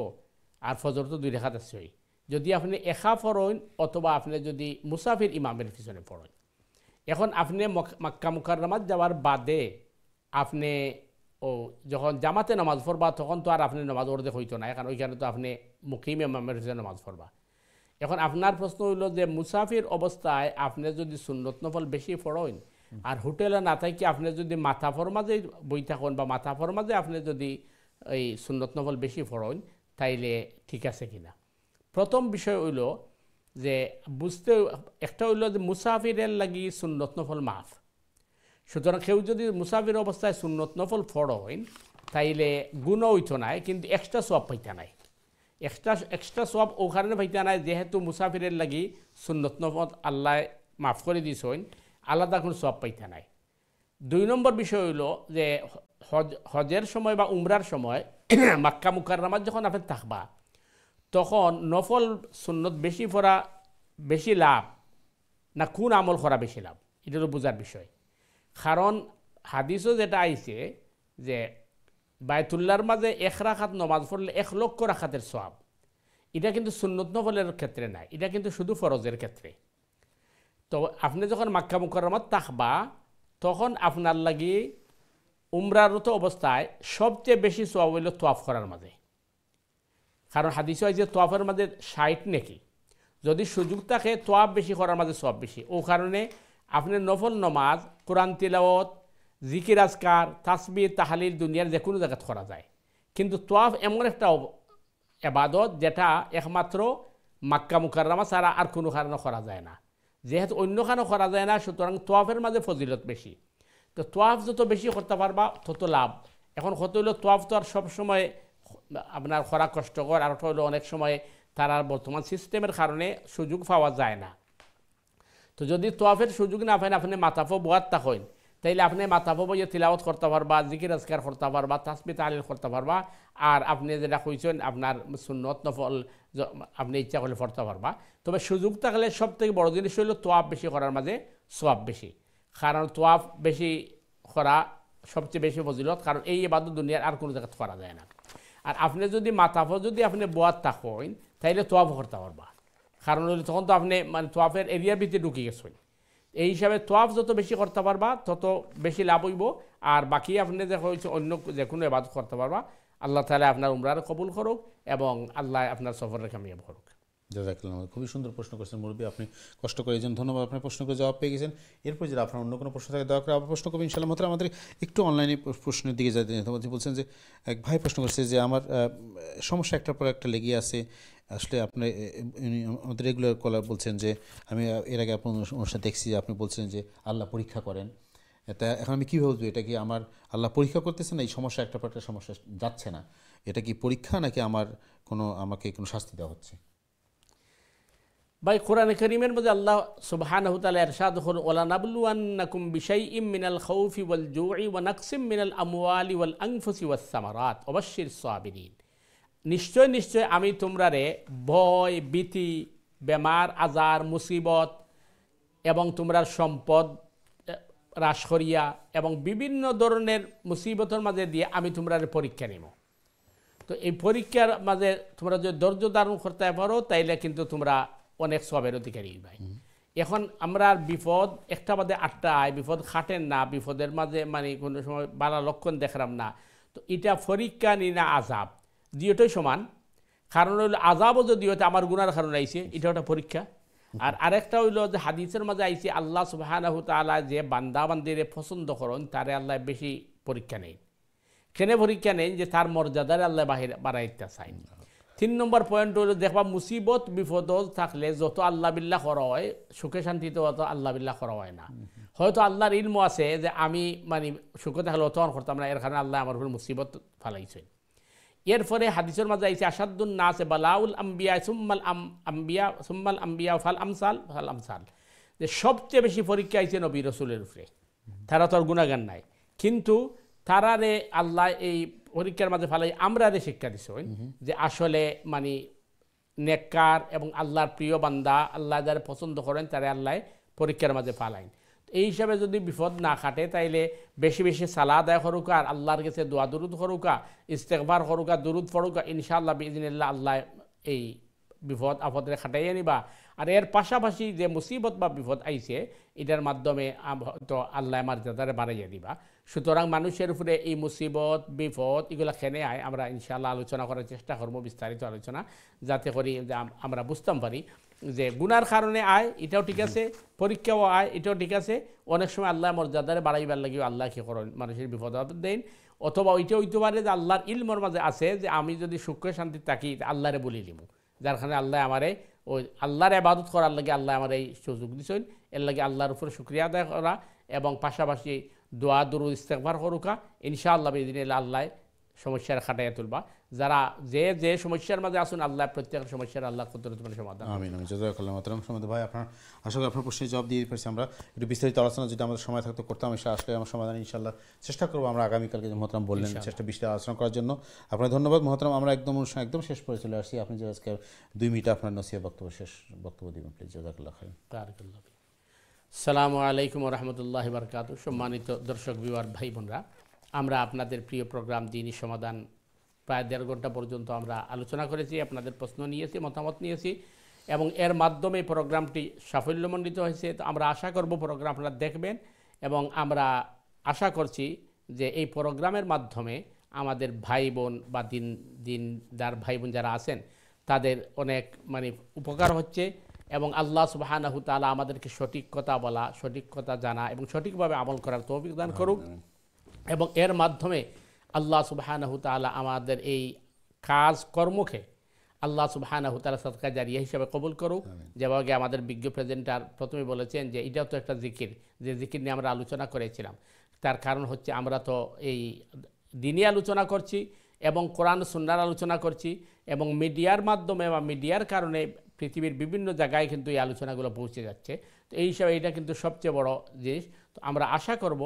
আর ফজর তো 2 রাকাত আছে। যদি আপনি একা পড়েন অথবা আপনি যদি মুসাফির ইমামের পিছনে পড়েন। এখন আপনি মক্কা মুকাররমাত যাওয়ার বাদে আপনি যখন জামাতে নামাজ পড়বা তখন তো আর আপনি নামাজ অর্ধেক হইতো না, কারণ ওইখানে তো আপনি মুকিম ইমামের পিছনে নামাজ পড়বা। এখন আপনার প্রশ্ন হইল যে মুসাফির অবস্থায় আপনি যদি সুন্নত নফল বেশি পড়েন আর হোটেলে না থাকি আপনি যদি মাথাফর মাঝে বই থাকুন বা মাথাফর মাঝে আপনি যদি এই সুন্নত নফল বেশি পড়েন তাইলে ঠিক আছে কিনা। প্রথম বিষয় হইল যে বুঝতে একটা হইল যে মুসাফিরের লাগি সুন্নত নফল মাফ। সুতরাং কেউ যদি মুসাফির অবস্থায় সুন্নত নফল পড়েন তাইলে গুণ হইতো নাই, কিন্তু এক্সট্রা সওয়াব পাইতা নাই। এক্সট্রা সওয়াব ও কারণে পাইতা নাই যেহেতু মুসাফিরের লাগি সুন্নত নফল আল্লাহ মাফ করে দিছেন, আলাদা কোনো সওয়াব পাইতা নাই। 2 নম্বর বিষয় হইল যে হজের সময় বা উমরার সময় মক্কা মুকাররমাত যখন আপনি থাকবা তখন নফল সুন্নত বেশি পড়া বেশি লাভ না কোন আমল করা বেশি লাভ, এটা হলো বোঝার বিষয়। কারণ হাদিসও যেটা আইছে যে বায়তুল্লাহর মাঝে 1 রাকাত নামাজ পড়লে 1 লক্ষ রাকাতের সওয়াব, এটা কিন্তু সুন্নত নফলের ক্ষেত্রে নাই, এটা কিন্তু শুধু ফরজের ক্ষেত্রে। তো আপনি যখন মক্কা মুকাররমাত থাকবা তখন আপনার লাগি উমরারত অবস্থায় সবচেয়ে বেশি সওয়াব হইল তোয়াফ করার মাঝে। কারণ হাদিস হয় যে তোয়াফের মাঝে 60 নেকি, যদি সুযোগ থাকে তোয়াফ বেশি করার মাঝে সওয়াব বেশি। ও কারণে আপনি নফল নমাজ, কোরআন তিলাওয়াত, জিকির আজকার, তাসবিহ, তাহলিল দুনিয়ার যে কোনো জায়গায় করা যায়, কিন্তু তোয়াফ এমন একটা ইবাদত যেটা একমাত্র মক্কা মুকাররমা ছাড়া আর কোনো কারণে করা যায় না। যেহেতু অন্য কারণে করা যায় না, সুতরাং তোয়াফের মাঝে ফজিলত বেশি। তো তোয়াফ যত বেশি করতে পারবা তত লাভ। এখন কত হইল তোয়াফ তো আর সবসময় আপনার করা কষ্টকর, আর হইলো অনেক সময় তার বর্তমান সিস্টেমের কারণে সুযোগ পাওয়া যায় না। তো যদি তোয়াফের সুযোগ না পান আপনি মাথাফো বোয়াত থাকেন তাইলে আপনি মাথাফো বইয়ে তিলাওয়াত করতে পারবা, জিকির আজকার করতে পারবা, তাসবিহ তাহলিল করতে পারবা, আর আপনি যেটা কইছেন আপনার সুন্নত নফল আপনি ইচ্ছা করলে পড়তে পারবা। তবে সুযোগ থাকলে সব থেকে বড় জিনিস হইল তোয়াফ বেশি করার মাঝে সওয়াব বেশি। কারণ তোয়াফ বেশি করা সবচেয়ে বেশি ফজিলত, কারণ এই ইবাদত দুনিয়ার আর কোনো জায়গায় করা যায় না। আর আপনি যদি মাথাফো যদি আপনি বোয়াত থাকেন তাইলে তোয়াফ করতে পারবা, কারণ তখন তো আপনি মানে তোয়াফের এরিয়ার ভিতরে ঢুকে গেছেন। এই হিসাবে তোয়াফ যত বেশি করতে পারবা তত বেশি লাভ হইব। আর বাকি আপনি যে হয়েছে অন্য যে কোনো ইবাদত করতে পারবা। আল্লাহ তাআলা আপনার উমরার কবুল করুক এবং আল্লাহ আপনার সফরের কামিয়াব করুক। জাযাকাল্লাহ। খুবই সুন্দর প্রশ্ন করেছেন মুরব্বী, আপনি কষ্ট করে এই জন্য ধন্যবাদ। আপনার প্রশ্ন করে জবাব পেয়ে গেছেন। এরপর যদি আপনার অন্য কোনো প্রশ্ন থাকে দয়া করে আবার প্রশ্ন করবেন ইনশাআল্লাহ। মাত্র আমাদের একটু অনলাইনে প্রশ্নের দিকে যাতে বলছেন যে এক ভাই প্রশ্ন করছে যে আমার সমস্যা একটার পর একটা লেগে আছে। আসলে আপনি আমাদের রেগুলার কলার বলছেন যে আমি এর আগে আপনার অনুষ্ঠান দেখছি যে আপনি বলছেন যে আল্লাহ পরীক্ষা করেন। এটা এখন আমি কীভাবে বুঝবো এটা কি আমার আল্লাহ পরীক্ষা করতেছে না এই সমস্যা একটার পর একটা সমস্যা যাচ্ছে না, এটা কি পরীক্ষা নাকি আমাকে কোনো শাস্তি দেওয়া হচ্ছে? ভাই কোরআনে কারীমের মধ্যে আল্লাহ সুবহানাহু ওয়া তাআলা ইরশাদ করেন ওয়ালা নাবলুওয়ান্নাকুম বিশাইইম মিনাল খাউফি ওয়াল জুই ওয়া নাকসিম মিনাল আমওয়ালি ওয়াল আনফুসি ওয়াস সামারাত ওয়াবাশশিরিস সাবিরিন। নিশ্চয় আমি তোমরারে ভয়, ভীতি, বেমার, আজার, মুসিবত এবং তোমরার সম্পদ হ্রাস করিয়া এবং বিভিন্ন ধরনের মুসিবতের মাঝে দিয়ে আমি তোমরারে পরীক্ষা নিব। তো এই পরীক্ষার মাঝে তোমরা যদি ধৈর্য ধারণ করতে পারো তাইলে কিন্তু তোমরা অনেক সবের অধিকারী ভাই। এখন আমরা বিপদ একটা বাদে 8টা আয়, বিপদ খাটেন না, বিপদের মাঝে মানে কোনো সময় বালা লক্ষণ দেখলাম না। তো এটা পরীক্ষা নি না আযাব, দুইটাই সমান। কারণ হইল আযাবও যদি হয়তো আমার গুনার কারণে আইছে, এটা একটা পরীক্ষা। আর আরেকটা হইল যে হাদিসের মাঝে আইছে আল্লাহ সুবহানাহু তাআলা যে বান্দা বান্দিরে পছন্দ করেন তারে আল্লাহ বেশি পরীক্ষা নেই। কেন পরীক্ষা নেই? যে তার মর্যাদারে আল্লাহ বাড়াইতে চাই। 3 নম্বর পয়েন্ট হইল দেখবা মুসিবত বিপদ থাকলে যত আল্লাহ বিল্লাহ করা হয় সুখে শান্তিতে অত আল্লাহ বিল্লাহ করা হয় না। হয়তো আল্লাহর ইলম আছে যে আমি মানে সুখে থাকলে অত করতাম না, এর কারণে আল্লাহ আমার উপর মুসিবত ফালাইছে। এরপরে হাদিসের মাঝে আইছে আসাদুন নাসে বালাউল আম্বিয়া সুম্মাল আম্বিয়া ফাল আমসাল, যে সবচেয়ে বেশি পরীক্ষা আইছে নবী রাসূলের উপরে। তারা তো আর গুনাহগার নাই, কিন্তু তারারে আল্লাহ এই পরীক্ষার মাঝে ফালাই আমরারে শিক্ষা দিছেন যে আসলে মানে নেককার এবং আল্লাহর প্রিয় বান্দা, আল্লাহ যারা পছন্দ করেন তারা আল্লাহ পরীক্ষার মাঝে ফালাইন। এই হিসাবে যদি বিপদ না কাটে তাইলে বেশি বেশি সালাত আদায় করুকা, আর আল্লাহর কাছে দোয়া দুরুদ করুকা, ইস্তেগফার করুকা, দুরুদ পড়ুকা, ইনশাআল্লাহ বিইজনিল্লাহ আল্লাহ এই বিপদ আপদে খাটাইয়া নিবা আর এর পাশাপাশি যে মুসিবত বা বিপদ আইছে এটার মাধ্যমে তো আল্লাহ মর্যাদারে বাড়াইয়া দিবা। সুতরাং মানুষের উপরে এই মুসিবত বিপদ এগুলা খেনে আয় আমরা ইনশাআল্লাহ আলোচনা করার চেষ্টা করবো, বিস্তারিত আলোচনা যাতে করি যে আমরা বুঝতাম পারি যে গুনার কারণে আয় এটাও ঠিক আছে, পরীক্ষাও আয় এটাও ঠিক আছে। অনেক সময় আল্লাহ মর্যাদারে বাড়াইবার লাগিও আল্লাহ কি করেন মানুষের বিপদ আপদ দেন, অথবা ওইটা হইতে পারে যে আল্লাহর ইলমর মাঝে আছে যে আমি যদি সুখ শান্তি থাকি আল্লাহরে বলি লিমু, যার কারণে আল্লাহ আমারে ওই আল্লাহর ইবাদত করার লাগে আল্লাহ আমার এই সুযোগ দিছেন। এর লাগে আল্লাহর উপরে শুকরিয়া আদায় করা এবং পাশাপাশি দোয়া দুরুদ ইস্তেগফার করুকা ইনশাআল্লাহ বিদিনিল্লাহ আল্লাহ সমস্যার খাটাইয়া তুলবা। যারা যে সমস্যার মাঝে আসুন আল্লাহ প্রত্যেক সমস্যার আল্লাহ কুদরতের সমাধান। আমিন আমিন জাযাকাল্লাহু খাইরান। সমাদ ভাই আপনার আশা করি আপনার প্রশ্নের জবাব দিয়ে পেরেছি আমরা। একটু বিস্তারিত আলোচনা যদি আমাদের সময় থাকতো করতাম, এসে আসলে আমার সমাধান ইনশাআল্লাহ চেষ্টা করবো আমরা আগামীকালকে। মোহতরম বললেন চেষ্টা বিস্তারিত আলোচনা করার জন্য আপনার ধন্যবাদ মোহতরম। আমরা একদম অনুষ্ঠান একদম শেষ করে চলে আসছি। আপনি যে আজকে 2 মিনিট আপনার নসিহত বক্তব্য দিবেন প্লিজ। জাযাকাল্লাহু খাইরান। আসসালামু আলাইকুম ওয়া রাহমাতুল্লাহি ওয়া বারাকাতুহু। সম্মানিত দর্শক বিভার ভাই বোনরা, আমরা আপনাদের প্রিয় প্রোগ্রাম দ্বীনি সমাধান প্রায় 1.5 ঘন্টা পর্যন্ত আমরা আলোচনা করেছি, আপনাদের প্রশ্ন নিয়েছি, মতামত নিয়েছি এবং এর মাধ্যমে প্রোগ্রামটি সাফল্যমণ্ডিত হয়েছে। তো আমরা আশা করব প্রোগ্রাম আপনারা দেখবেন এবং আমরা আশা করছি যে এই প্রোগ্রামের মাধ্যমে আমাদের ভাই বোন বা দিনদার ভাই বোন যারা আছেন তাদের অনেক উপকার হচ্ছে এবং আল্লাহ সুবহানাহু তাআলা আমাদেরকে সঠিক কথা বলা, সঠিক কথা জানা এবং সঠিকভাবে আমল করার তৌফিক দান করুক এবং এর মাধ্যমে আল্লাহ সুবহানাহু তাআলা আমাদের এই কাজ কর্মকে আল্লাহ সুবহানাহু তাআলা সাদকা জারিয়া হিসেবে কবুল করুক। যেভাবে আমাদের বিজ্ঞ প্রেজেন্টার প্রথমে বলেছেন যে এটাও তো একটা জিকির, যে জিকির নিয়ে আমরা আলোচনা করেছিলাম। তার কারণ হচ্ছে আমরা তো এই দিনী আলোচনা করছি এবং কোরআন সুন্নাহর আলোচনা করছি এবং মিডিয়ার মাধ্যমে বা মিডিয়ার কারণে পৃথিবীর বিভিন্ন জায়গায় কিন্তু এই আলোচনাগুলো পৌঁছে যাচ্ছে। তো এই হিসাবে এটা কিন্তু সবচেয়ে বড় জিনিস। তো আমরা আশা করব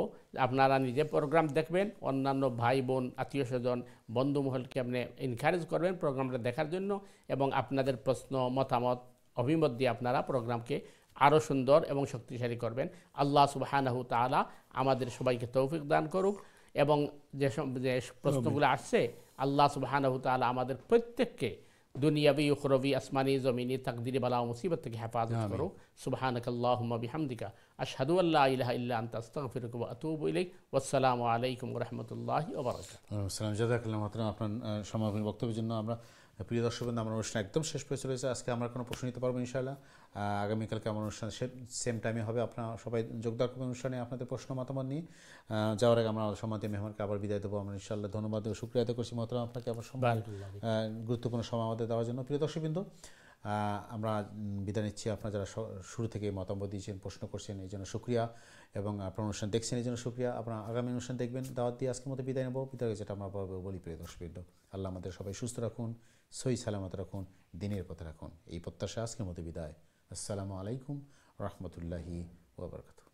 আপনারা নিজে প্রোগ্রাম দেখবেন, অন্যান্য ভাই বোন আত্মীয় স্বজন বন্ধু মহলকে আপনি এনকারেজ করবেন প্রোগ্রামটা দেখার জন্য এবং আপনাদের প্রশ্ন মতামত অভিমত দিয়ে আপনারা প্রোগ্রামকে আরও সুন্দর এবং শক্তিশালী করবেন। আল্লাহ সুবহানাহু তাআলা আমাদের সবাইকে তৌফিক দান করুক এবং যে প্রশ্নগুলো আসছে আল্লাহ সুবহানাহু তাআলা আমাদের প্রত্যেককে দুনিয়াবি উখরবি আসমানি জমিনি তাকদিরি বালা ও মুসিবত থেকে হেফাজত করো। সুবহানাকাল্লাহুম্মা বিহামদিকা আশহাদু আল্লা ইলাহা ইল্লা আনতা আস্তাগফিরুকা ওয়া আতুবু ইলাইক। ওয়াসসালামু আলাইকুম ওয়া রাহমাতুল্লাহি ওয়া বারাকাতুহু। আসসালাম জাযাকাল্লাহু খাইরান আপনার সমাপনী বক্তব্যের জন্য। আমরা প্রিয় দর্শকবৃন্দ, আমার অনুষ্ঠান একদম শেষ পর্যায়ে চলেছে। আজকে আমরা কোনো প্রশ্ন নিতে পারবো ইনশাআল্লাহ। আগামীকালকে আমার অনুষ্ঠান সেম টাইমে হবে। আপনারা সবাই যোগদান করবেন অনুষ্ঠানে আপনাদের প্রশ্ন মতামত নিয়ে। যাওয়ার আগে আমরা সম্মানিত মেহমানকে আবার বিদায় দেবো আমরা ইনশাআল্লাহ। ধন্যবাদ ও শুকরিয়া আদায় করছি মহতরম আপনাকে আবার গুরুত্বপূর্ণ সময় আমাদের দেওয়ার জন্য। প্রিয় দর্শকবৃন্দ, আমরা বিদায় নিচ্ছি। আপনারা যারা শুরু থেকে মতামত দিয়েছেন, প্রশ্ন করছেন, এই জন্য শুকরিয়া এবং আপনার অনুষ্ঠান দেখছেন এই জন্য শুকরিয়া। আপনারা আগামী অনুষ্ঠান দেখবেন। দাওয়াত দিয়ে আজকের মতো বিদায় নেব। বিদায় যেটা আমরা বলি প্রিয় দর্শকবৃন্দ, আল্লাহ আমাদের সবাই সুস্থ রাখুন, সহি সালামত রাখুন, দিনের পথে রাখুন। এই প্রত্যাশা আজকের মতো বিদায়। আসসালামু আলাইকুম রহমতুল্লাহি ওয়া বারাকাতুহু।